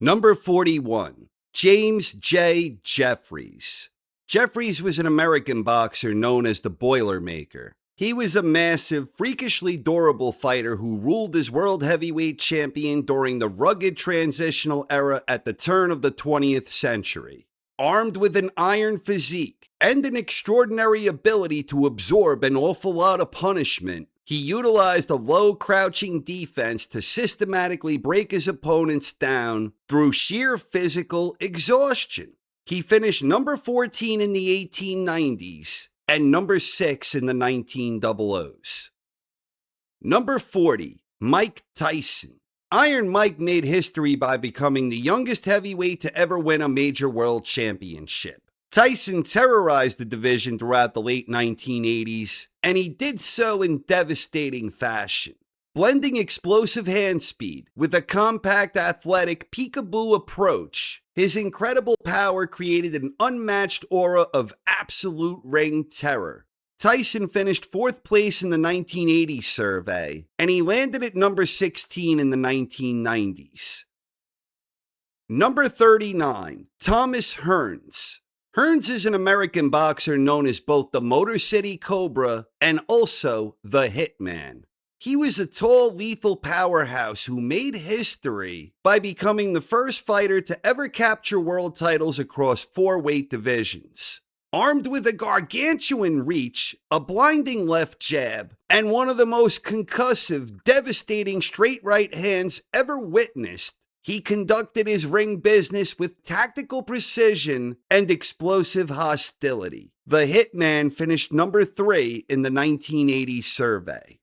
[SPEAKER 1] Number 41, James J. Jeffries. Jeffries was an American boxer known as the Boilermaker. He was a massive, freakishly durable fighter who ruled as world heavyweight champion during the rugged transitional era at the turn of the 20th century. Armed with an iron physique and an extraordinary ability to absorb an awful lot of punishment, he utilized a low crouching defense to systematically break his opponents down through sheer physical exhaustion. He finished number 14 in the 1890s and number 6 in the 1900s. Number 40, Mike Tyson. Iron Mike made history by becoming the youngest heavyweight to ever win a major world championship. Tyson terrorized the division throughout the late 1980s, and he did so in devastating fashion. Blending explosive hand speed with a compact, athletic, peekaboo approach, his incredible power created an unmatched aura of absolute ring terror. Tyson finished 4th place in the 1980 survey, and he landed at number 16 in the 1990s. Number 39, Thomas Hearns. Hearns is an American boxer known as both the Motor City Cobra and also the Hitman. He was a tall, lethal powerhouse who made history by becoming the first fighter to ever capture world titles across 4 weight divisions. Armed with a gargantuan reach, a blinding left jab, and one of the most concussive, devastating straight right hands ever witnessed, he conducted his ring business with tactical precision and explosive hostility. The Hitman finished number 3 in the 1980 survey.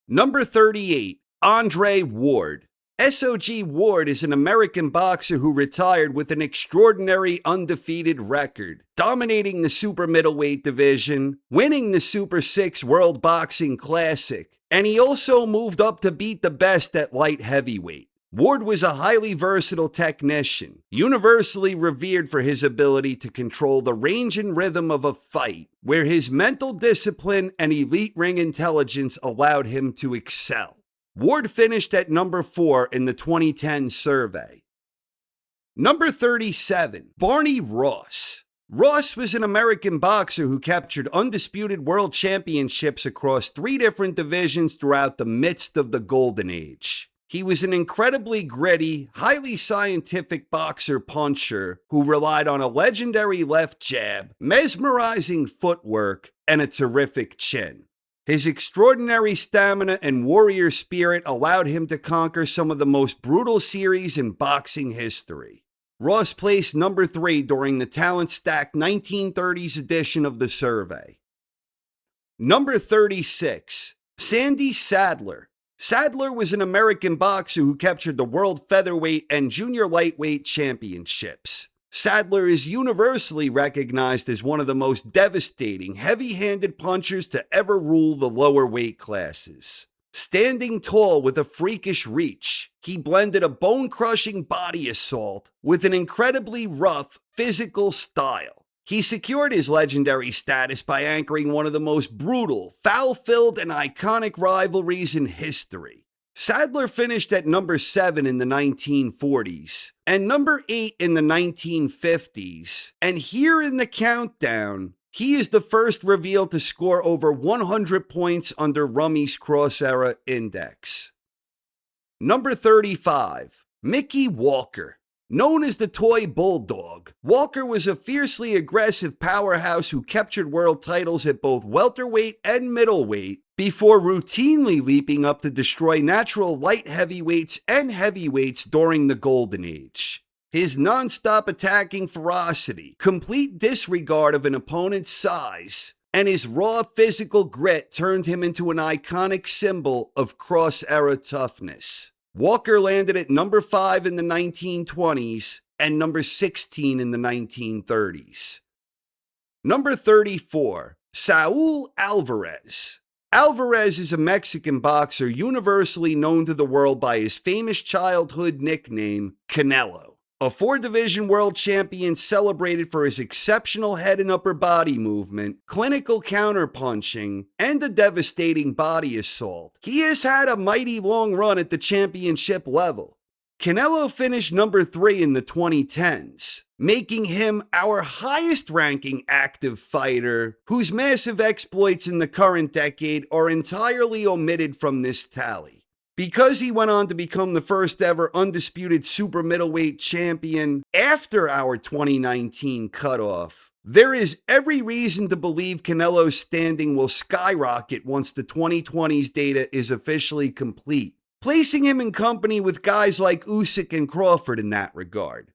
[SPEAKER 1] Number 38, Andre Ward. SOG Ward is an American boxer who retired with an extraordinary undefeated record, dominating the super middleweight division, winning the Super 6 World Boxing Classic, and he also moved up to beat the best at light heavyweight. Ward was a highly versatile technician, universally revered for his ability to control the range and rhythm of a fight, where his mental discipline and elite ring intelligence allowed him to excel. Ward finished at number 4 in the 2010 survey. Number 37, Barney Ross. Ross was an American boxer who captured undisputed world championships across 3 different divisions throughout the midst of the Golden Age. He was an incredibly gritty, highly scientific boxer-puncher who relied on a legendary left jab, mesmerizing footwork, and a terrific chin. His extraordinary stamina and warrior spirit allowed him to conquer some of the most brutal series in boxing history. Ross placed number 3 during the talent-stacked 1930s edition of the survey. Number 36, Sandy Sadler. Sadler was an American boxer who captured the world featherweight and junior lightweight championships. Sadler is universally recognized as one of the most devastating, heavy-handed punchers to ever rule the lower weight classes. Standing tall with a freakish reach, he blended a bone-crushing body assault with an incredibly rough, physical style. He secured his legendary status by anchoring one of the most brutal, foul-filled, and iconic rivalries in history. Sadler finished at number 7 in the 1940s and number 8 in the 1950s. And here in the countdown, he is the first revealed to score over 100 points under Rummy's cross-era index. Number 35, Mickey Walker. Known as the Toy Bulldog, Walker was a fiercely aggressive powerhouse who captured world titles at both welterweight and middleweight before routinely leaping up to destroy natural light heavyweights and heavyweights during the Golden Age. His non-stop attacking ferocity, complete disregard of an opponent's size, and his raw physical grit turned him into an iconic symbol of cross-era toughness. Walker landed at number 5 in the 1920s and number 16 in the 1930s. Number 34, Saul Alvarez. Alvarez is a Mexican boxer universally known to the world by his famous childhood nickname, Canelo. A 4-division world champion celebrated for his exceptional head and upper body movement, clinical counterpunching, and a devastating body assault, he has had a mighty long run at the championship level. Canelo finished number 3 in the 2010s, making him our highest-ranking active fighter, whose massive exploits in the current decade are entirely omitted from this tally. Because he went on to become the first ever undisputed super middleweight champion after our 2019 cutoff, there is every reason to believe Canelo's standing will skyrocket once the 2020s data is officially complete, placing him in company with guys like Usyk and Crawford in that regard.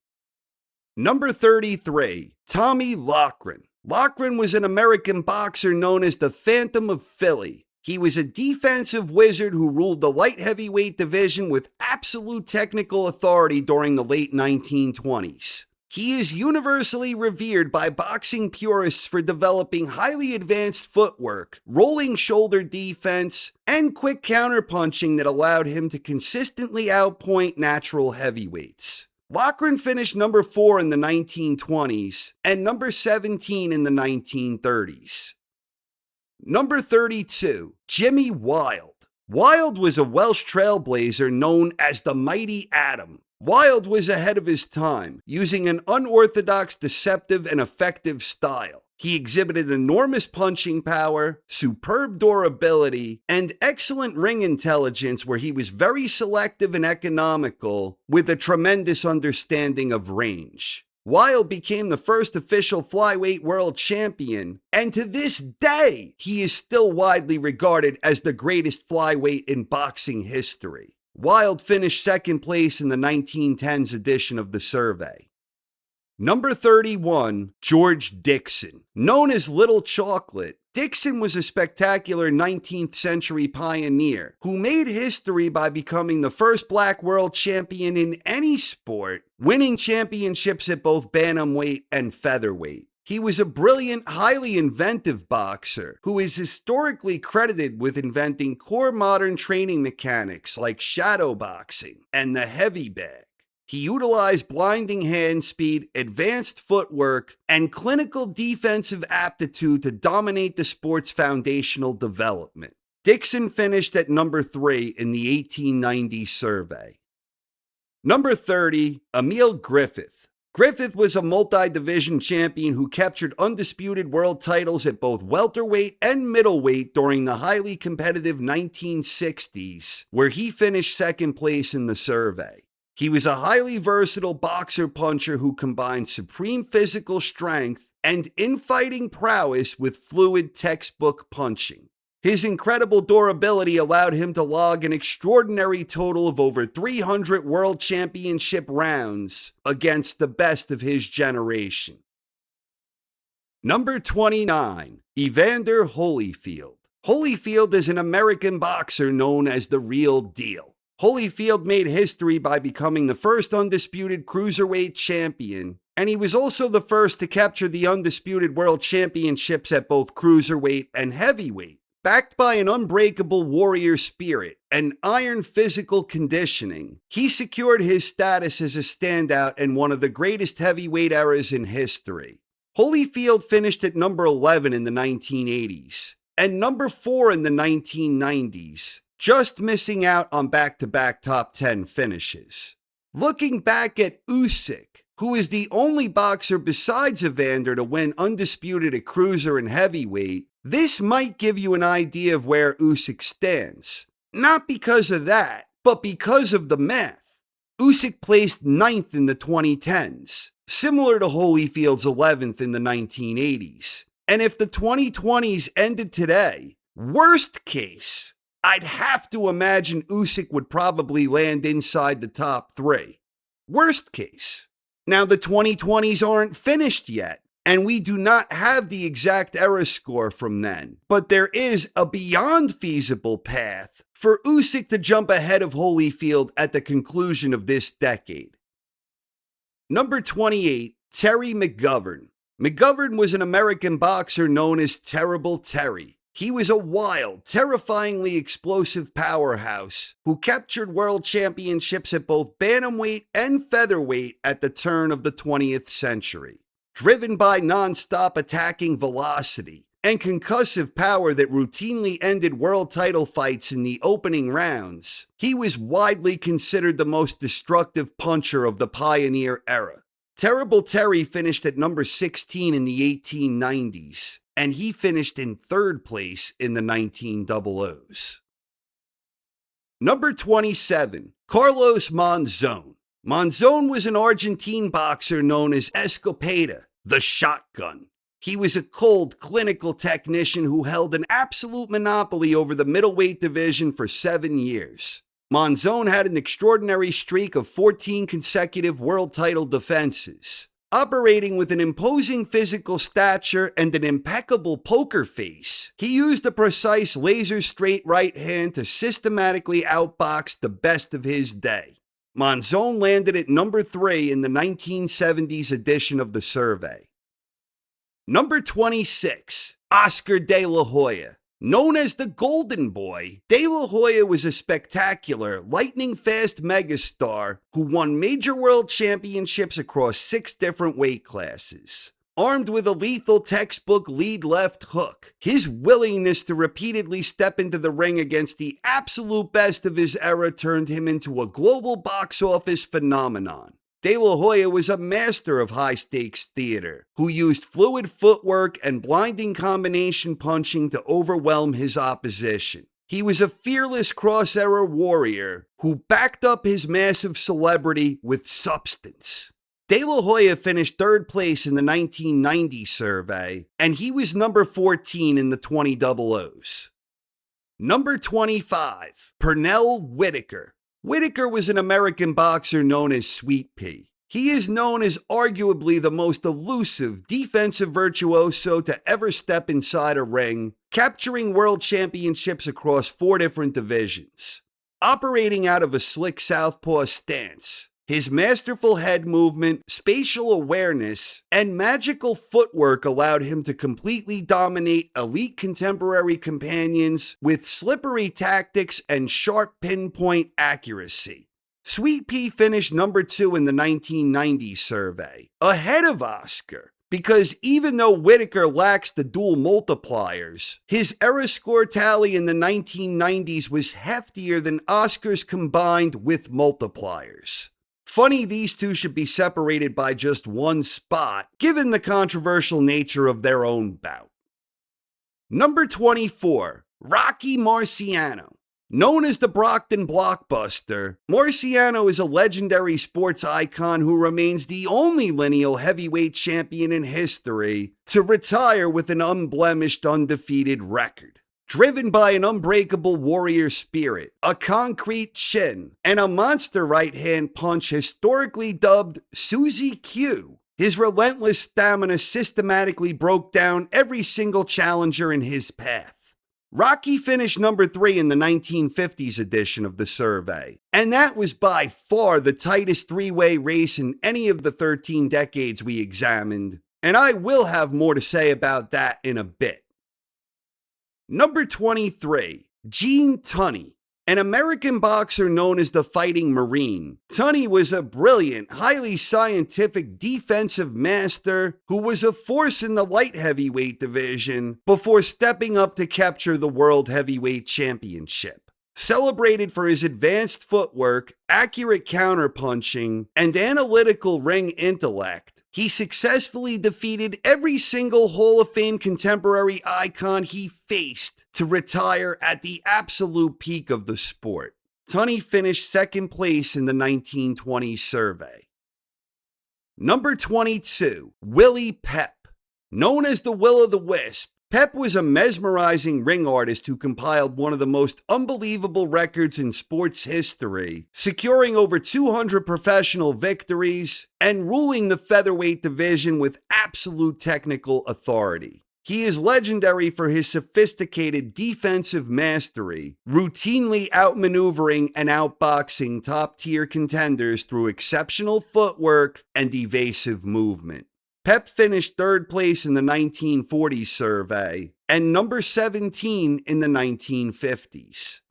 [SPEAKER 1] Number 33, Tommy Loughran. Loughran was an American boxer known as the Phantom of Philly. He was a defensive wizard who ruled the light heavyweight division with absolute technical authority during the late 1920s. He is universally revered by boxing purists for developing highly advanced footwork, rolling shoulder defense, and quick counterpunching that allowed him to consistently outpoint natural heavyweights. Loughran finished number 4 in the 1920s and number 17 in the 1930s. Number 32, Jimmy Wild. Wild was a Welsh trailblazer known as the Mighty Atom. Wild was ahead of his time, using an unorthodox, deceptive, and effective style. He exhibited enormous punching power, superb durability, and excellent ring intelligence where he was very selective and economical, with a tremendous understanding of range. Wild became the first official flyweight world champion, and to this day, he is still widely regarded as the greatest flyweight in boxing history. Wild finished second place in the 1910s edition of the survey. Number 31, George Dixon. Known as Little Chocolate, Dixon was a spectacular 19th century pioneer who made history by becoming the first black world champion in any sport, winning championships at both bantamweight and featherweight. He was a brilliant, highly inventive boxer who is historically credited with inventing core modern training mechanics like shadow boxing and the heavy bag. He utilized blinding hand speed, advanced footwork, and clinical defensive aptitude to dominate the sport's foundational development. Dixon finished at number 3 in the 1890 survey. Number 30, Emil Griffith. Griffith was a multi-division champion who captured undisputed world titles at both welterweight and middleweight during the highly competitive 1960s, where he finished second place in the survey. He was a highly versatile boxer-puncher who combined supreme physical strength and infighting prowess with fluid textbook punching. His incredible durability allowed him to log an extraordinary total of over 300 world championship rounds against the best of his generation. Number 29, Evander Holyfield. Holyfield is an American boxer known as the Real Deal. Holyfield made history by becoming the first undisputed cruiserweight champion, and he was also the first to capture the undisputed world championships at both cruiserweight and heavyweight. Backed by an unbreakable warrior spirit and iron physical conditioning, he secured his status as a standout in one of the greatest heavyweight eras in history. Holyfield finished at number 11 in the 1980s and number 4 in the 1990s, just missing out on back-to-back top 10 finishes. Looking back at Usyk, who is the only boxer besides Evander to win undisputed at cruiser and heavyweight, this might give you an idea of where Usyk stands. Not because of that, but because of the math. Usyk placed 9th in the 2010s, similar to Holyfield's 11th in the 1980s. And if the 2020s ended today, worst case, I'd have to imagine Usyk would probably land inside the top 3. Worst case. Now, the 2020s aren't finished yet, and we do not have the exact era score from then, but there is a beyond feasible path for Usyk to jump ahead of Holyfield at the conclusion of this decade. Number 28, Terry McGovern. McGovern was an American boxer known as Terrible Terry. He was a wild, terrifyingly explosive powerhouse who captured world championships at both bantamweight and featherweight at the turn of the 20th century. Driven by non-stop attacking velocity and concussive power that routinely ended world title fights in the opening rounds, he was widely considered the most destructive puncher of the pioneer era. Terrible Terry finished at number 16 in the 1890s, and he finished in third place in the 1900s. Number 27, Carlos Monzon. Monzon was an Argentine boxer known as Escopeta, the Shotgun. He was a cold, clinical technician who held an absolute monopoly over the middleweight division for 7 years. Monzon had an extraordinary streak of 14 consecutive world title defenses. Operating with an imposing physical stature and an impeccable poker face, he used a precise laser-straight right hand to systematically outbox the best of his day. Monzon landed at number 3 in the 1970s edition of the survey. Number 26, Oscar De La Hoya. Known as the Golden Boy, De La Hoya was a spectacular, lightning-fast megastar who won major world championships across 6 different weight classes. Armed with a lethal textbook lead left hook, his willingness to repeatedly step into the ring against the absolute best of his era turned him into a global box office phenomenon. De La Hoya was a master of high-stakes theater, who used fluid footwork and blinding combination punching to overwhelm his opposition. He was a fearless cross-era warrior who backed up his massive celebrity with substance. De La Hoya finished third place in the 1990 survey, and he was number 14 in the 2000s. Number 25, Pernell Whitaker. Whitaker was an American boxer known as Sweet Pea. He is known as arguably the most elusive defensive virtuoso to ever step inside a ring, capturing world championships across 4 different divisions. Operating out of a slick southpaw stance, his masterful head movement, spatial awareness, and magical footwork allowed him to completely dominate elite contemporary companions with slippery tactics and sharp pinpoint accuracy. Sweet Pea finished number 2 in the 1990 survey, ahead of Oscar, because even though Whitaker lacks the dual multipliers, his era score tally in the 1990s was heftier than Oscar's combined with multipliers. Funny these two should be separated by just 1 spot, given the controversial nature of their own bout. Number 24, Rocky Marciano. Known as the Brockton Blockbuster, Marciano is a legendary sports icon who remains the only lineal heavyweight champion in history to retire with an unblemished, undefeated record. Driven by an unbreakable warrior spirit, a concrete chin, and a monster right-hand punch historically dubbed Susie Q, his relentless stamina systematically broke down every single challenger in his path. Rocky finished number 3 in the 1950s edition of the survey, and that was by far the tightest 3-way race in any of the 13 decades we examined, and I will have more to say about that in a bit. Number 23, Gene Tunney. An American boxer known as the Fighting Marine, Tunney was a brilliant, highly scientific defensive master who was a force in the light heavyweight division before stepping up to capture the World Heavyweight Championship. Celebrated for his advanced footwork, accurate counterpunching, and analytical ring intellect, he successfully defeated every single Hall of Fame contemporary icon he faced to retire at the absolute peak of the sport. Tunney finished second place in the 1920 survey. Number 22, Willie Pep. Known as the Will-o'-the-Wisp, Pep was a mesmerizing ring artist who compiled one of the most unbelievable records in sports history, securing over 200 professional victories and ruling the featherweight division with absolute technical authority. He is legendary for his sophisticated defensive mastery, routinely outmaneuvering and outboxing top-tier contenders through exceptional footwork and evasive movement. Pep finished third place in the 1940s survey and number 17 in the 1950s.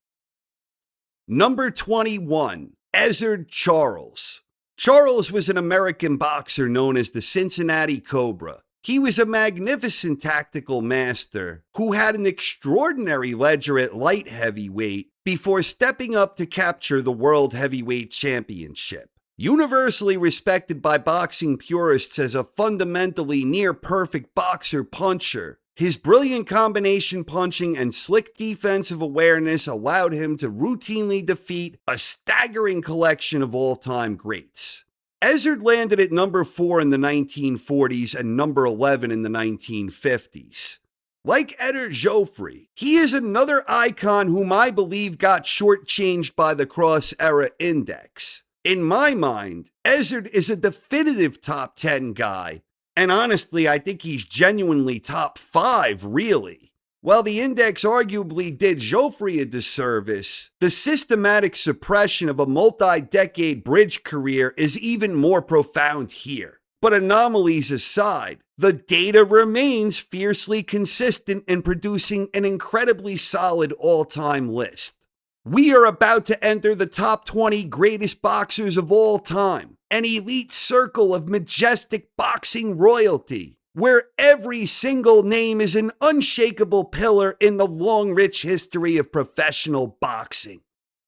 [SPEAKER 1] Number 21, Ezzard Charles. Charles was an American boxer known as the Cincinnati Cobra. He was a magnificent tactical master who had an extraordinary ledger at light heavyweight before stepping up to capture the World Heavyweight Championship. Universally respected by boxing purists as a fundamentally near-perfect boxer-puncher, his brilliant combination punching and slick defensive awareness allowed him to routinely defeat a staggering collection of all-time greats. Ezzard landed at number 4 in the 1940s and number 11 in the 1950s. Like Edgar Joffrey, he is another icon whom I believe got shortchanged by the cross-era index. In my mind, Ezzard is a definitive top 10 guy, and honestly, I think he's genuinely top 5, really. While the index arguably did Joffrey a disservice, the systematic suppression of a multi-decade bridge career is even more profound here. But anomalies aside, the data remains fiercely consistent in producing an incredibly solid all-time list. We are about to enter the top 20 greatest boxers of all time, an elite circle of majestic boxing royalty, where every single name is an unshakable pillar in the long, rich history of professional boxing.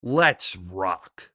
[SPEAKER 1] Let's rock.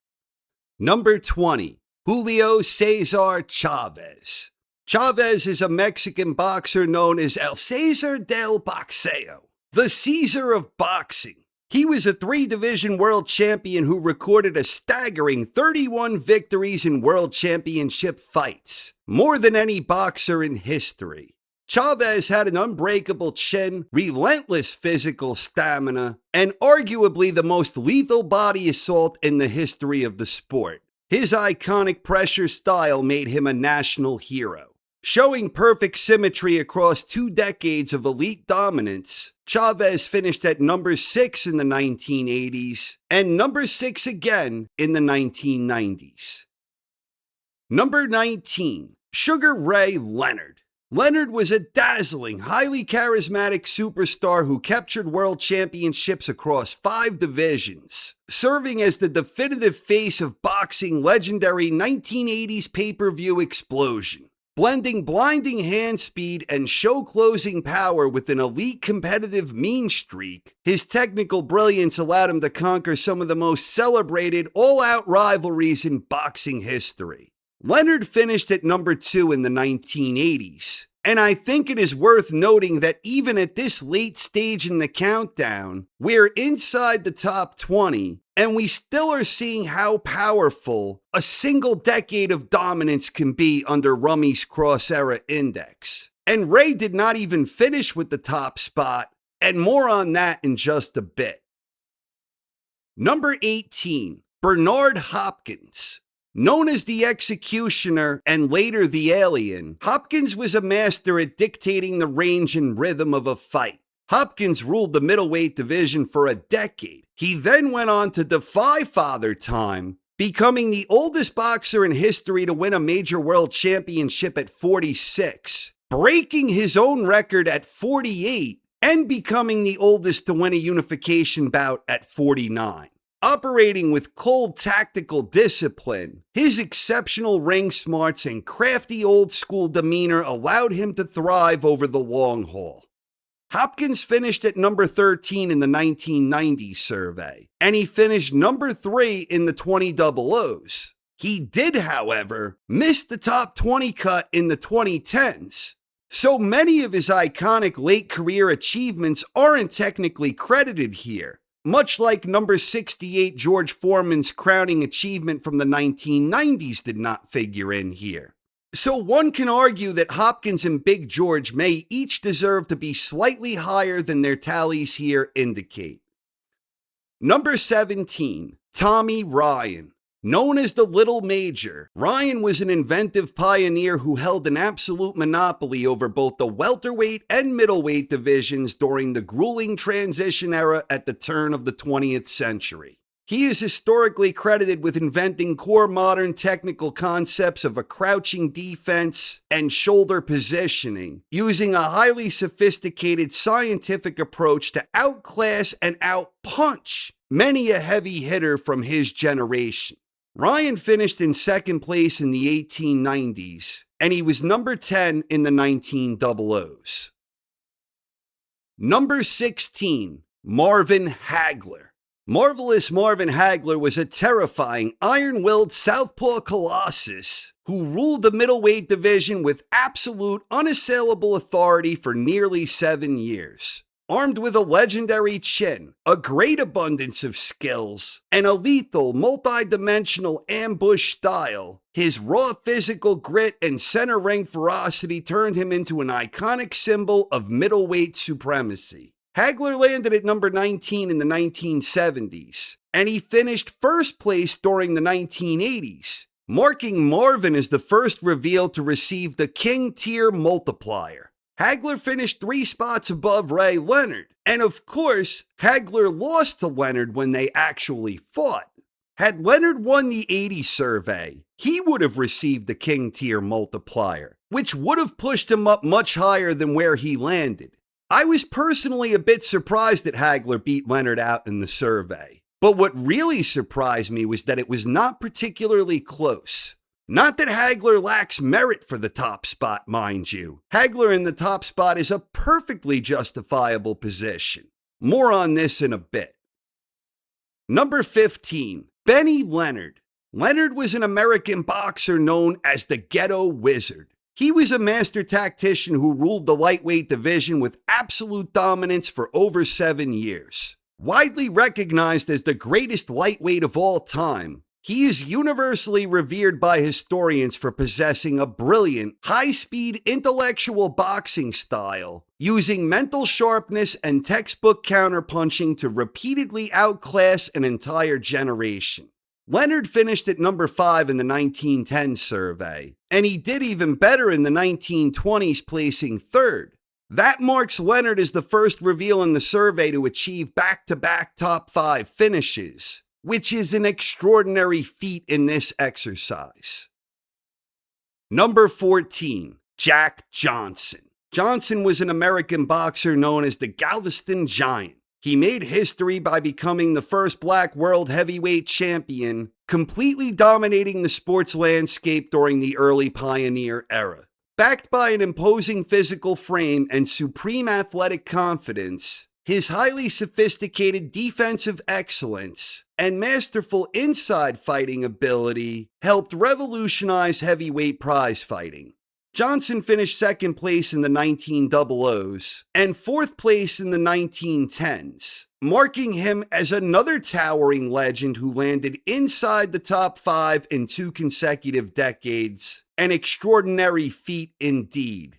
[SPEAKER 1] Number 20, Julio Cesar Chavez. Chavez is a Mexican boxer known as El Cesar del Boxeo, the Caesar of boxing. He was a 3-division world champion who recorded a staggering 31 victories in world championship fights, more than any boxer in history. Chavez had an unbreakable chin, relentless physical stamina, and arguably the most lethal body assault in the history of the sport. His iconic pressure style made him a national hero. Showing perfect symmetry across 2 decades of elite dominance, Chavez finished at number 6 in the 1980s and number 6 again in the 1990s. Number 19, Sugar Ray Leonard. Leonard was a dazzling, highly charismatic superstar who captured world championships across 5 divisions, serving as the definitive face of boxing legendary 1980s pay-per-view explosion. Blending blinding hand speed and show-closing power with an elite competitive mean streak, his technical brilliance allowed him to conquer some of the most celebrated all-out rivalries in boxing history. Leonard finished at number 2 in the 1980s, and I think it is worth noting that even at this late stage in the countdown, we're inside the top 20, and we still are seeing how powerful a single decade of dominance can be under Rummy's cross-era index. And Ray did not even finish with the top spot, and more on that in just a bit. Number 18, Bernard Hopkins. Known as the Executioner and later the Alien, Hopkins was a master at dictating the range and rhythm of a fight. Hopkins ruled the middleweight division for a decade. He then went on to defy Father Time, becoming the oldest boxer in history to win a major world championship at 46, breaking his own record at 48, and becoming the oldest to win a unification bout at 49. Operating with cold tactical discipline, his exceptional ring smarts and crafty old-school demeanor allowed him to thrive over the long haul. Hopkins finished at number 13 in the 1990s survey, and he finished number 3 in the 2000s. He did, however, miss the top 20 cut in the 2010s, so many of his iconic late career achievements aren't technically credited here. Much like number 68 George Foreman's crowning achievement from the 1990s did not figure in here. So one can argue that Hopkins and Big George may each deserve to be slightly higher than their tallies here indicate. Number 17, Tommy Ryan. Known as the Little Major, Ryan was an inventive pioneer who held an absolute monopoly over both the welterweight and middleweight divisions during the grueling transition era at the turn of the 20th century. He is historically credited with inventing core modern technical concepts of a crouching defense and shoulder positioning, using a highly sophisticated scientific approach to outclass and outpunch many a heavy hitter from his generation. Ryan finished in second place in the 1890s, and he was number 10 in the 1900s. Number 16, Marvin Hagler. Marvelous Marvin Hagler was a terrifying, iron-willed southpaw colossus who ruled the middleweight division with absolute, unassailable authority for nearly 7 years. Armed with a legendary chin, a great abundance of skills, and a lethal, multi-dimensional ambush style, his raw physical grit and center ring ferocity turned him into an iconic symbol of middleweight supremacy. Hagler landed at number 19 in the 1970s, and he finished first place during the 1980s, marking Marvin as the first reveal to receive the King Tier Multiplier. Hagler finished 3 spots above Ray Leonard, and of course, Hagler lost to Leonard when they actually fought. Had Leonard won the 80 survey, he would have received the King Tier Multiplier, which would have pushed him up much higher than where he landed. I was personally a bit surprised that Hagler beat Leonard out in the survey, but what really surprised me was that it was not particularly close. Not that Hagler lacks merit for the top spot, mind you. Hagler in the top spot is a perfectly justifiable position. More on this in a bit. Number 15, Benny Leonard. Leonard was an American boxer known as the Ghetto Wizard. He was a master tactician who ruled the lightweight division with absolute dominance for over 7 years. Widely recognized as the greatest lightweight of all time, he is universally revered by historians for possessing a brilliant, high-speed intellectual boxing style, using mental sharpness and textbook counterpunching to repeatedly outclass an entire generation. Leonard finished at number 5 in the 1910 survey, and he did even better in the 1920s, placing 3rd. That marks Leonard as the first reveal in the survey to achieve back-to-back top 5 finishes, which is an extraordinary feat in this exercise. Number 14, Jack Johnson. Johnson was an American boxer known as the Galveston Giant. He made history by becoming the first black world heavyweight champion, completely dominating the sports landscape during the early pioneer era. Backed by an imposing physical frame and supreme athletic confidence, his highly sophisticated defensive excellence and masterful inside fighting ability helped revolutionize heavyweight prize fighting. Johnson finished second place in the 1900s and 4th place in the 1910s, marking him as another towering legend who landed inside the top 5 in 2 consecutive decades, an extraordinary feat indeed.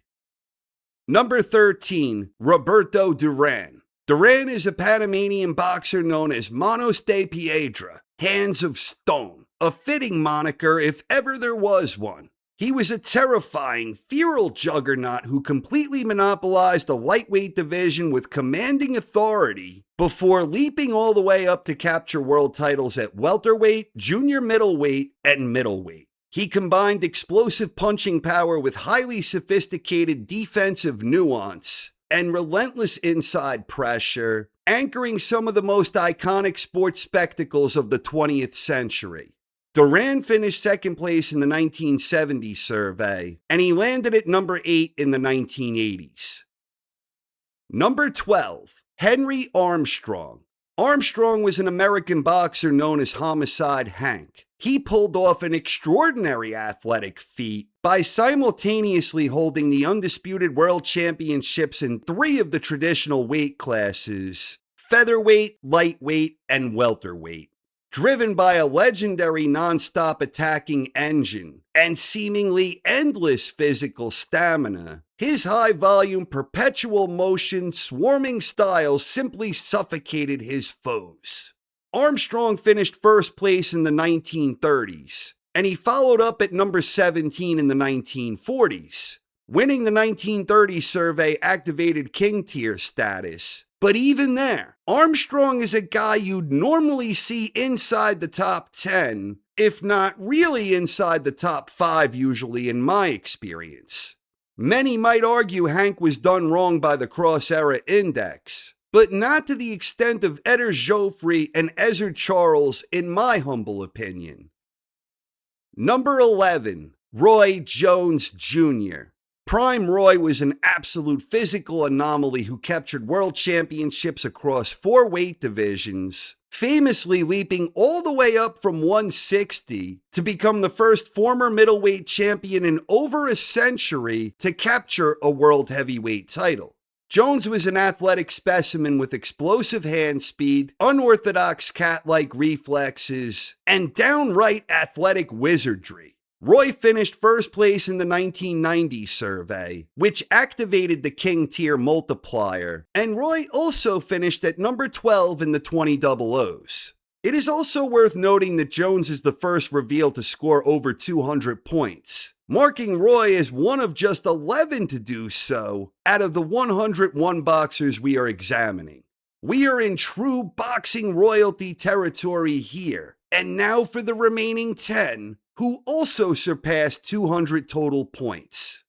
[SPEAKER 1] Number 13, Roberto Duran. Duran is a Panamanian boxer known as Manos de Piedra, Hands of Stone, a fitting moniker if ever there was one. He was a terrifying, feral juggernaut who completely monopolized the lightweight division with commanding authority before leaping all the way up to capture world titles at welterweight, junior middleweight, and middleweight. He combined explosive punching power with highly sophisticated defensive nuance and relentless inside pressure, anchoring some of the most iconic sports spectacles of the 20th century. Duran finished second place in the 1970 survey, and he landed at number 8 in the 1980s. Number 12, Henry Armstrong. Armstrong was an American boxer known as Homicide Hank. He pulled off an extraordinary athletic feat by simultaneously holding the undisputed world championships in 3 of the traditional weight classes: featherweight, lightweight, and welterweight. Driven by a legendary non-stop attacking engine and seemingly endless physical stamina, his high-volume, perpetual motion, swarming style simply suffocated his foes. Armstrong finished first place in the 1930s, and he followed up at number 17 in the 1940s. Winning the 1930 survey activated King Tier status, But even there, Armstrong is a guy you'd normally see inside the top 10, if not really inside the top 5 usually in my experience. Many might argue Hank was done wrong by the cross-era index, but not to the extent of Eder Joffrey and Ezzard Charles in my humble opinion. Number 11, Roy Jones Jr. Prime Roy was an absolute physical anomaly who captured world championships across 4 weight divisions, famously leaping all the way up from 160 to become the first former middleweight champion in over a century to capture a world heavyweight title. Jones was an athletic specimen with explosive hand speed, unorthodox cat-like reflexes, and downright athletic wizardry. Roy finished first place in the 1990 survey, which activated the King Tier multiplier, and Roy also finished at number 12 in the 2000s. It is also worth noting that Jones is the first revealed to score over 200 points, marking Roy as one of just 11 to do so out of the 101 boxers we are examining. We are in true boxing royalty territory here, and now for the remaining 10, who also surpassed 200 total points.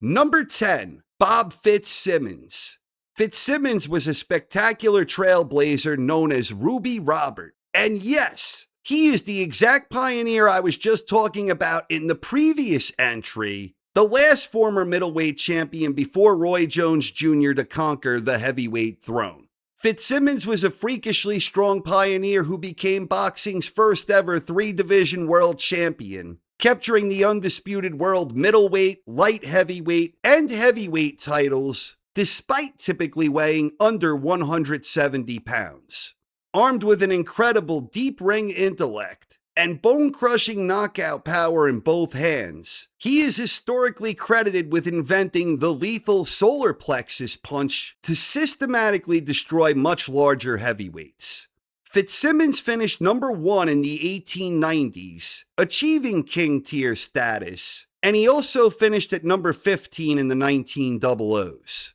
[SPEAKER 1] Number 10, Bob Fitzsimmons. Fitzsimmons was a spectacular trailblazer known as Ruby Robert. And yes, he is the exact pioneer I was just talking about in the previous entry, the last former middleweight champion before Roy Jones Jr. to conquer the heavyweight throne. Fitzsimmons was a freakishly strong pioneer who became boxing's first ever 3-division world champion, capturing the undisputed world middleweight, light heavyweight, and heavyweight titles, despite typically weighing under 170 pounds. Armed with an incredible deep ring intellect and bone-crushing knockout power in both hands, he is historically credited with inventing the lethal solar plexus punch to systematically destroy much larger heavyweights. Fitzsimmons finished number 1 in the 1890s, achieving King Tier status, and he also finished at number 15 in the 1900s.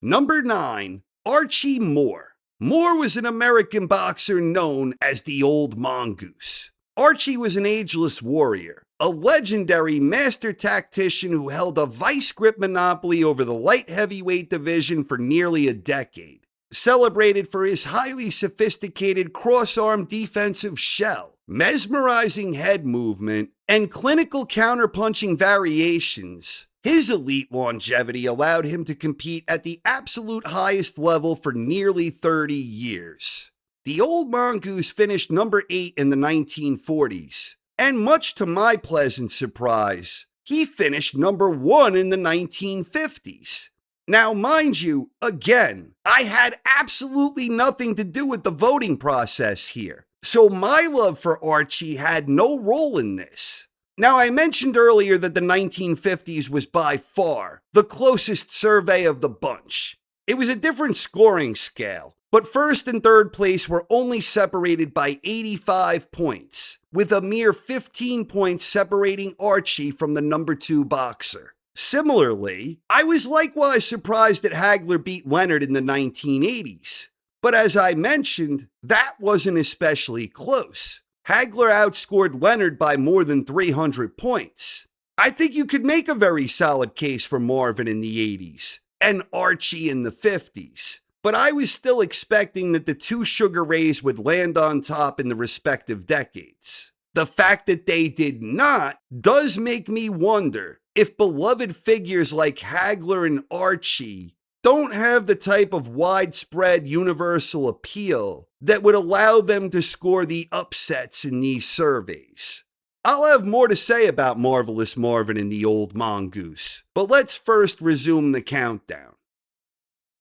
[SPEAKER 1] Number 9, Archie Moore. Moore was an American boxer known as the Old Mongoose. Archie was an ageless warrior, a legendary master tactician who held a vice grip monopoly over the light heavyweight division for nearly a decade. Celebrated for his highly sophisticated cross-arm defensive shell, mesmerizing head movement, and clinical counterpunching variations, his elite longevity allowed him to compete at the absolute highest level for nearly 30 years. The Old Mongoose finished number 8 in the 1940s, and much to my pleasant surprise, he finished number 1 in the 1950s. Now, mind you, again, I had absolutely nothing to do with the voting process here, so my love for Archie had no role in this. Now, I mentioned earlier that the 1950s was by far the closest survey of the bunch. It was a different scoring scale, but first and third place were only separated by 85 points, with a mere 15 points separating Archie from the number 2 boxer. Similarly, I was likewise surprised that Hagler beat Leonard in the 1980s, but as I mentioned, that wasn't especially close. Hagler outscored Leonard by more than 300 points. I think you could make a very solid case for Marvin in the 80s and Archie in the 50s, but I was still expecting that the 2 Sugar Rays would land on top in the respective decades. The fact that they did not does make me wonder if beloved figures like Hagler and Archie don't have the type of widespread universal appeal that would allow them to score the upsets in these surveys. I'll have more to say about Marvelous Marvin and the Old Mongoose, but let's first resume the countdown.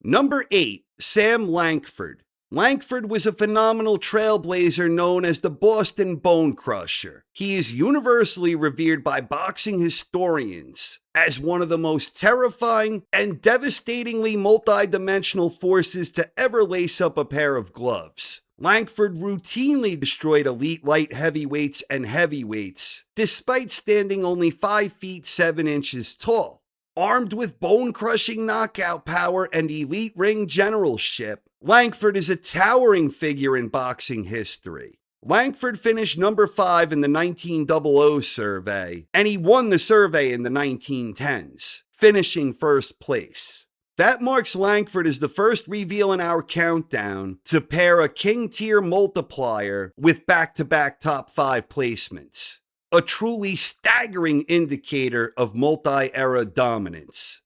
[SPEAKER 1] Number 8, Sam Lankford. Lankford was a phenomenal trailblazer known as the Boston Bone Crusher. He is universally revered by boxing historians as one of the most terrifying and devastatingly multidimensional forces to ever lace up a pair of gloves. Lankford routinely destroyed elite light heavyweights and heavyweights, despite standing only 5 feet 7 inches tall. Armed with bone-crushing knockout power and elite ring generalship, Langford is a towering figure in boxing history. Langford finished number 5 in the 1900 survey, and he won the survey in the 1910s, finishing first place. That marks Langford as the first reveal in our countdown to pair a king tier multiplier with back-to-back top 5 placements. A truly staggering indicator of multi-era dominance.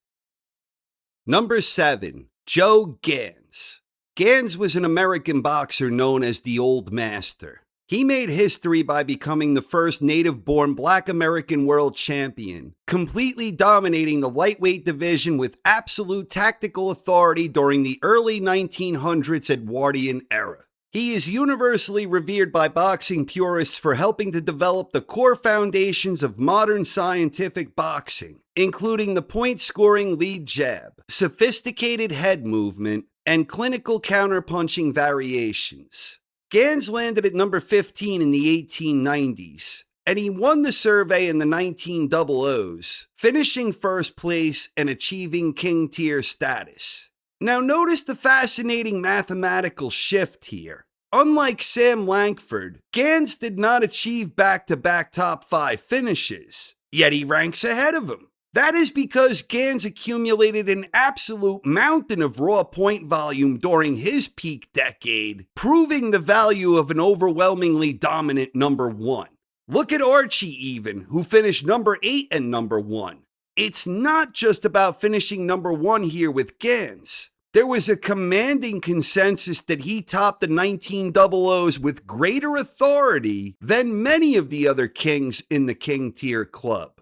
[SPEAKER 1] Number 7, Joe Gans. Gans was an American boxer known as the Old Master. He made history by becoming the first native-born Black American world champion, completely dominating the lightweight division with absolute tactical authority during the early 1900s Edwardian era. He is universally revered by boxing purists for helping to develop the core foundations of modern scientific boxing, including the point-scoring lead jab, sophisticated head movement, and clinical counterpunching variations. Gans landed at number 15 in the 1890s, and he won the survey in the 1900s, finishing first place and achieving king tier status. Now notice the fascinating mathematical shift here. Unlike Sam Langford, Gans did not achieve back-to-back top 5 finishes, yet he ranks ahead of him. That is because Gans accumulated an absolute mountain of raw point volume during his peak decade, proving the value of an overwhelmingly dominant number 1. Look at Archie even, who finished number 8 and number 1. It's not just about finishing number 1 here with Gans. There was a commanding consensus that he topped the 1900s with greater authority than many of the other kings in the king tier club.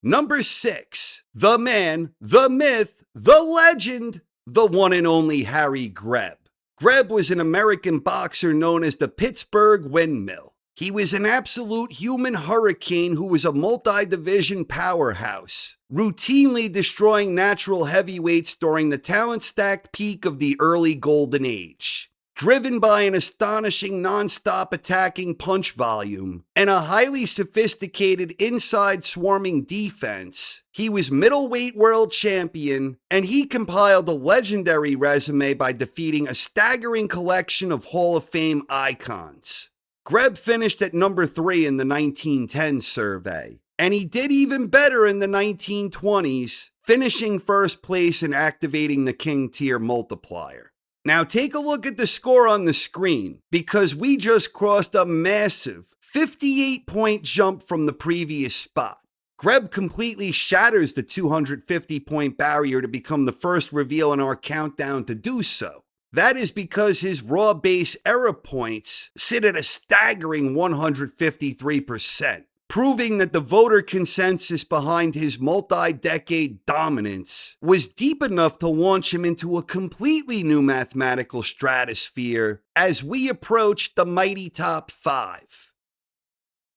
[SPEAKER 1] Number 6, the man, the myth, the legend, the one and only Harry Greb. Greb was an American boxer known as the Pittsburgh Windmill. He was an absolute human hurricane who was a multi-division powerhouse, routinely destroying natural heavyweights during the talent-stacked peak of the early golden age. Driven by an astonishing non-stop attacking punch volume and a highly sophisticated inside swarming defense, he was middleweight world champion, and he compiled a legendary resume by defeating a staggering collection of Hall of Fame icons. Greb finished at number 3 in the 1910 survey, and he did even better in the 1920s, finishing first place and activating the king tier multiplier. Now take a look at the score on the screen, because we just crossed a massive 58-point jump from the previous spot. Greb completely shatters the 250-point barrier to become the first reveal in our countdown to do so. That is because his raw base era points sit at a staggering 153%. Proving that the voter consensus behind his multi-decade dominance was deep enough to launch him into a completely new mathematical stratosphere as we approach the mighty top 5.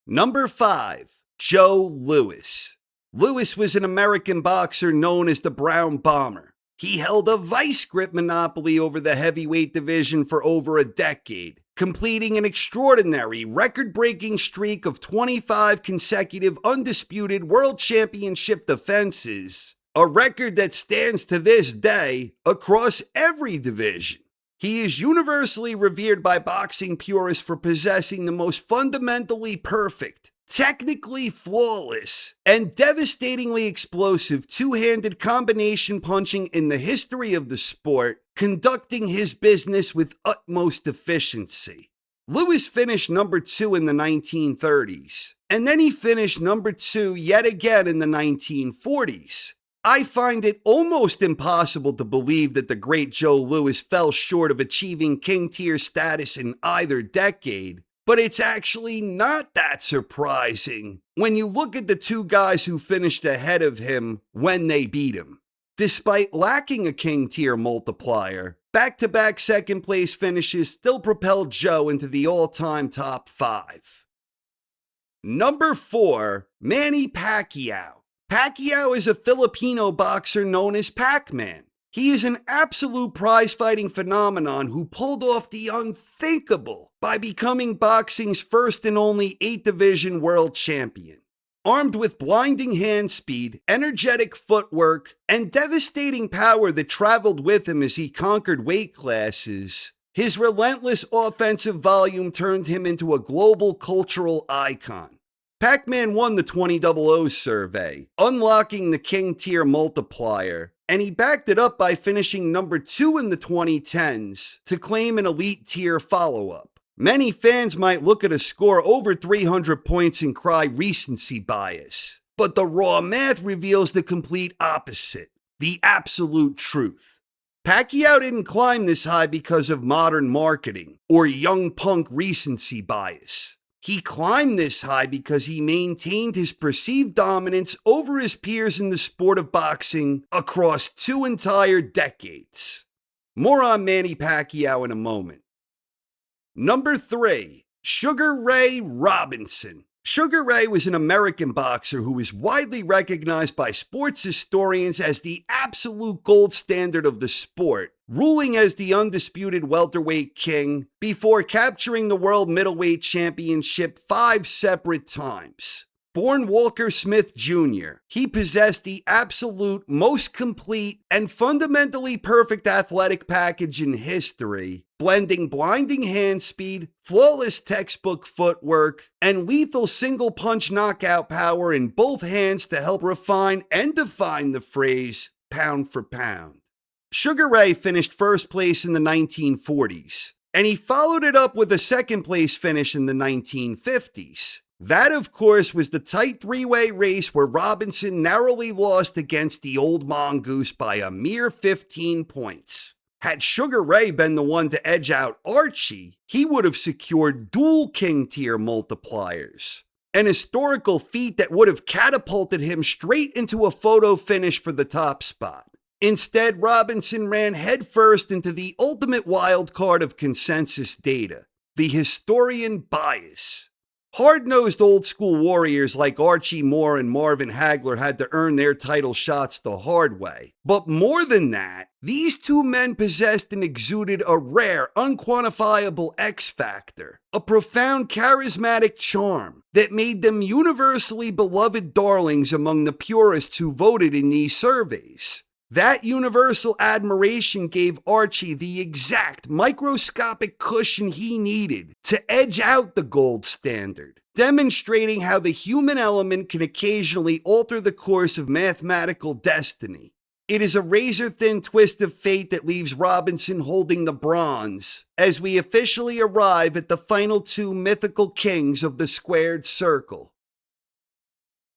[SPEAKER 1] Number 5, Joe Louis. Louis was an American boxer known as the Brown Bomber. He held a vice grip monopoly over the heavyweight division for over a decade, completing an extraordinary record-breaking streak of 25 consecutive undisputed world championship defenses, a record that stands to this day across every division. He is universally revered by boxing purists for possessing the most fundamentally perfect, technically flawless, and devastatingly explosive two-handed combination punching in the history of the sport, conducting his business with utmost efficiency. Louis finished number 2 in the 1930s, and then he finished number 2 yet again in the 1940s. I find it almost impossible to believe that the great Joe Louis fell short of achieving king tier status in either decade, but it's actually not that surprising when you look at the two guys who finished ahead of him when they beat him. Despite lacking a king tier multiplier, back-to-back second place finishes still propelled Joe into the all-time top 5. Number 4, Manny Pacquiao. Pacquiao is a Filipino boxer known as Pac-Man. He is an absolute prize-fighting phenomenon who pulled off the unthinkable by becoming boxing's first and only 8-division world champion. armed with blinding hand speed, energetic footwork, and devastating power that traveled with him as he conquered weight classes. His relentless offensive volume turned him into a global cultural icon. Pac-Man won the 2000 survey, unlocking the King Tier multiplier, and he backed it up by finishing number 2 in the 2010s to claim an Elite Tier follow-up. Many fans might look at a score over 300 points and cry recency bias, but the raw math reveals the complete opposite, the absolute truth. Pacquiao didn't climb this high because of modern marketing or young punk recency bias. He climbed this high because he maintained his perceived dominance over his peers in the sport of boxing across 2 entire decades. More on Manny Pacquiao in a moment. Number 3, Sugar Ray Robinson. Sugar Ray was an American boxer who is widely recognized by sports historians as the absolute gold standard of the sport, ruling as the undisputed welterweight king before capturing the world middleweight championship 5 separate times. Born Walker Smith Jr., he possessed the absolute most complete and fundamentally perfect athletic package in history, blending blinding hand speed, flawless textbook footwork, and lethal single-punch knockout power in both hands to help refine and define the phrase pound for pound. Sugar Ray finished first place in the 1940s, and he followed it up with a second-place finish in the 1950s. That, of course, was the tight 3-way race where Robinson narrowly lost against the old mongoose by a mere 15 points. Had Sugar Ray been the one to edge out Archie, he would have secured dual King Tier multipliers, an historical feat that would have catapulted him straight into a photo finish for the top spot. Instead, Robinson ran headfirst into the ultimate wild card of consensus data, the historian bias. Hard-nosed old-school warriors like Archie Moore and Marvin Hagler had to earn their title shots the hard way. But more than that, these two men possessed and exuded a rare, unquantifiable X-factor, a profound charismatic charm that made them universally beloved darlings among the purists who voted in these surveys. That universal admiration gave Archie the exact microscopic cushion he needed to edge out the gold standard, demonstrating how the human element can occasionally alter the course of mathematical destiny. It is a razor-thin twist of fate that leaves Robinson holding the bronze as we officially arrive at the final 2 mythical kings of the squared circle.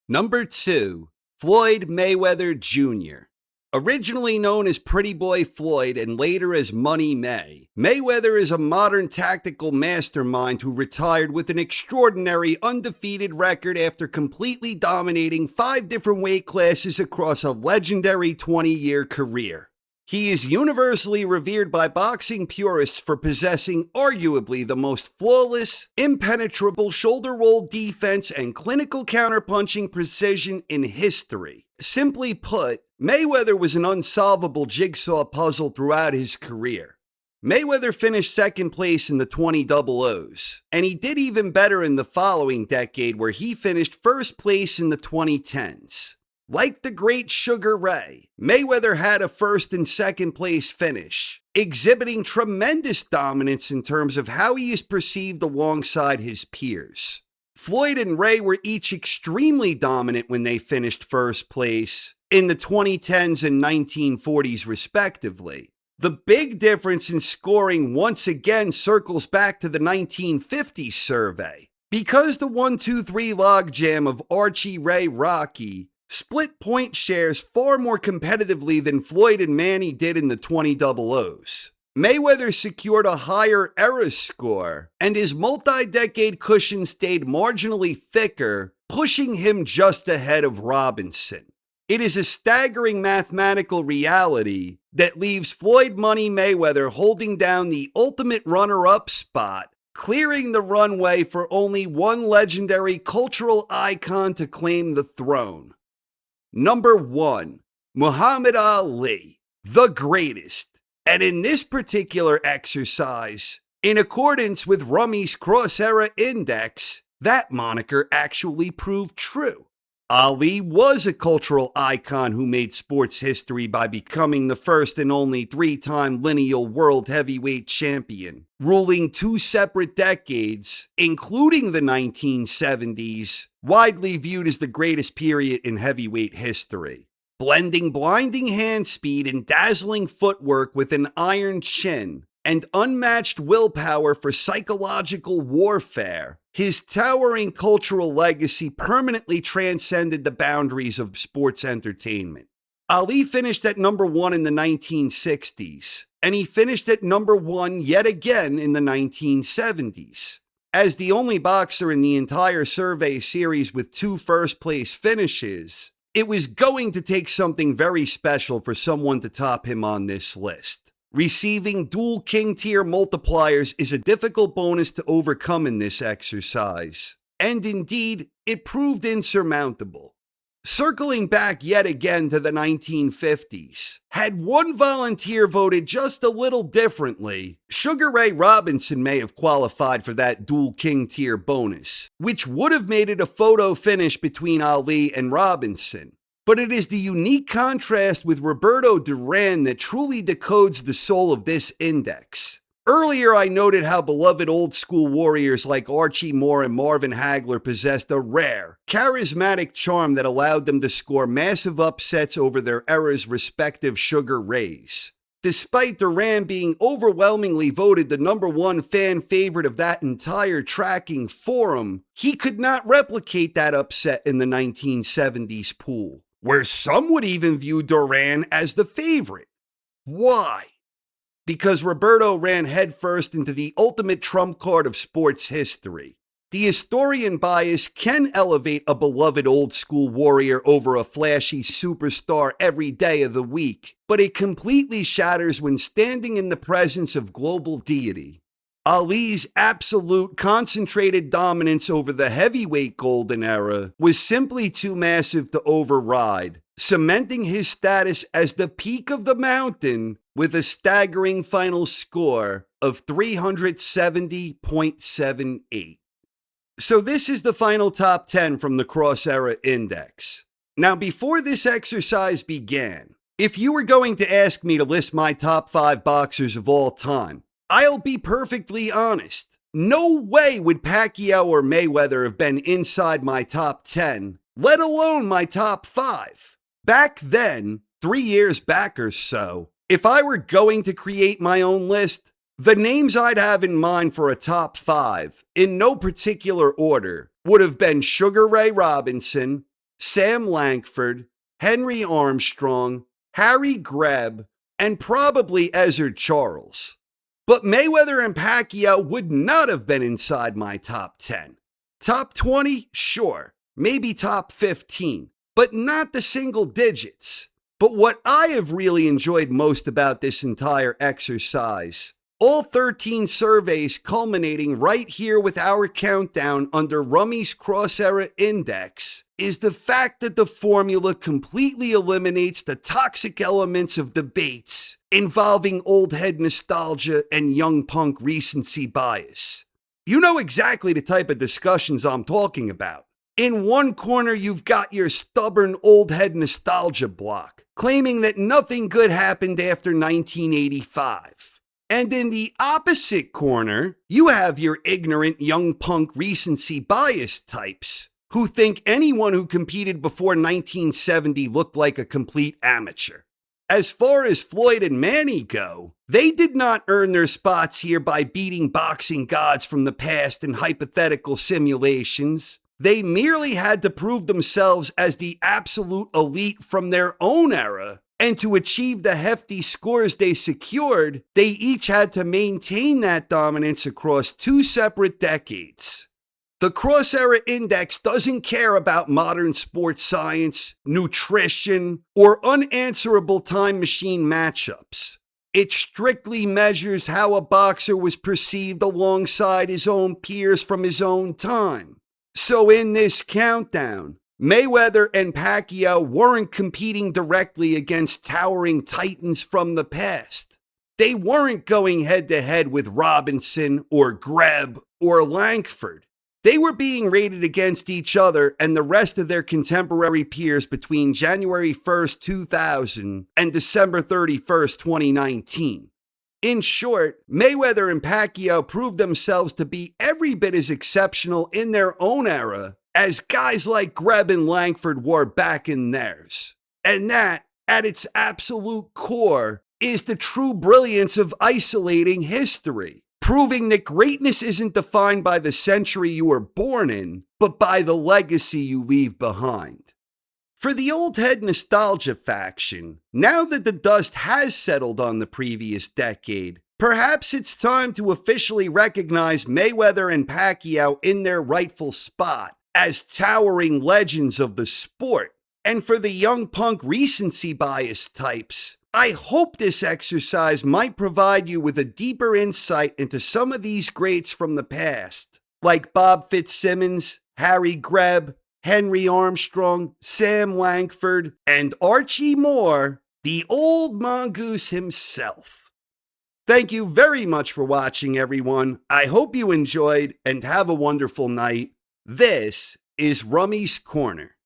[SPEAKER 1] Number 2, Floyd Mayweather Jr. Originally known as Pretty Boy Floyd and later as Money May, Mayweather is a modern tactical mastermind who retired with an extraordinary undefeated record after completely dominating 5 different weight classes across a legendary 20-year career. He is universally revered by boxing purists for possessing arguably the most flawless, impenetrable shoulder roll defense and clinical counterpunching precision in history. Simply put, Mayweather was an unsolvable jigsaw puzzle throughout his career. Mayweather finished second place in the 2000s, and he did even better in the following decade where he finished first place in the 2010s. Like the great Sugar Ray, Mayweather had a first and second place finish, exhibiting tremendous dominance in terms of how he is perceived alongside his peers. Floyd and Ray were each extremely dominant when they finished first place in the 2010s and 1940s respectively. The big difference in scoring once again circles back to the 1950s survey. Because the 1-2-3 logjam of Archie, Ray, Rocky split point shares far more competitively than Floyd and Manny did in the 2000s. Mayweather secured a higher era score, and his multi-decade cushion stayed marginally thicker, pushing him just ahead of Robinson. It is a staggering mathematical reality that leaves Floyd Money Mayweather holding down the ultimate runner-up spot, clearing the runway for only one legendary cultural icon to claim the throne. Number 1, Muhammad Ali, the greatest. And in this particular exercise, in accordance with Rummy's Cross-Era Index, that moniker actually proved true. Ali was a cultural icon who made sports history by becoming the first and only three-time lineal world heavyweight champion, ruling two separate decades, including the 1970s, widely viewed as the greatest period in heavyweight history. Blending blinding hand speed and dazzling footwork with an iron chin and unmatched willpower for psychological warfare, his towering cultural legacy permanently transcended the boundaries of sports entertainment. Ali finished at number 1 in the 1960s, and he finished at number 1 yet again in the 1970s. As the only boxer in the entire survey series with 2 first-place finishes, it was going to take something very special for someone to top him on this list. Receiving dual king tier multipliers is a difficult bonus to overcome in this exercise, and indeed, it proved insurmountable. Circling back yet again to the 1950s, had one volunteer voted just a little differently, Sugar Ray Robinson may have qualified for that dual king tier bonus, which would have made it a photo finish between Ali and Robinson. But it is the unique contrast with Roberto Duran that truly decodes the soul of this index. Earlier I noted how beloved old school warriors like Archie Moore and Marvin Hagler possessed a rare, charismatic charm that allowed them to score massive upsets over their era's respective Sugar Rays. Despite Duran being overwhelmingly voted the number 1 fan favorite of that entire tracking forum, he could not replicate that upset in the 1970s pool, where some would even view Duran as the favorite. Why? Because Roberto ran headfirst into the ultimate trump card of sports history. The historian bias can elevate a beloved old school warrior over a flashy superstar every day of the week, but it completely shatters when standing in the presence of global deity. Ali's absolute concentrated dominance over the heavyweight golden era was simply too massive to override, cementing his status as the peak of the mountain with a staggering final score of 370.78. So this is the final top 10 from the Cross Era Index. Now, before this exercise began, if you were going to ask me to list my top 5 boxers of all time, I'll be perfectly honest. No way would Pacquiao or Mayweather have been inside my top 10, let alone my top 5. Back then, 3 years back or so, if I were going to create my own list, the names I'd have in mind for a top 5, in no particular order, would have been Sugar Ray Robinson, Sam Lankford, Henry Armstrong, Harry Greb, and probably Ezzard Charles. But Mayweather and Pacquiao would not have been inside my top 10. Top 20? Sure. Maybe top 15. But not the single digits. But what I have really enjoyed most about this entire exercise, all 13 surveys culminating right here with our countdown under Rummy's Cross-Era Index, is the fact that the formula completely eliminates the toxic elements of debates involving old head nostalgia and young punk recency bias. You know exactly the type of discussions I'm talking about. In one corner, you've got your stubborn old head nostalgia block, claiming that nothing good happened after 1985. And in the opposite corner, you have your ignorant young punk recency bias types who think anyone who competed before 1970 looked like a complete amateur. As far as Floyd and Manny go, they did not earn their spots here by beating boxing gods from the past in hypothetical simulations. They merely had to prove themselves as the absolute elite from their own era. And to achieve the hefty scores they secured, they each had to maintain that dominance across 2 separate decades. The Cross-Era Index doesn't care about modern sports science, nutrition, or unanswerable time machine matchups. It strictly measures how a boxer was perceived alongside his own peers from his own time. So in this countdown, Mayweather and Pacquiao weren't competing directly against towering titans from the past. They weren't going head-to-head with Robinson or Greb or Lankford. They were being rated against each other and the rest of their contemporary peers between January 1st, 2000 and December 31st, 2019. In short, Mayweather and Pacquiao proved themselves to be every bit as exceptional in their own era as guys like Greb and Langford were back in theirs. And that, at its absolute core, is the true brilliance of isolating history, proving that greatness isn't defined by the century you were born in, but by the legacy you leave behind. For the old head nostalgia faction, now that the dust has settled on the previous decade, perhaps it's time to officially recognize Mayweather and Pacquiao in their rightful spot as towering legends of the sport. And for the young punk recency bias types, I hope this exercise might provide you with a deeper insight into some of these greats from the past, like Bob Fitzsimmons, Harry Greb, Henry Armstrong, Sam Langford, and Archie Moore, the old mongoose himself. Thank you very much for watching, everyone. I hope you enjoyed and have a wonderful night. This is Rummy's Corner.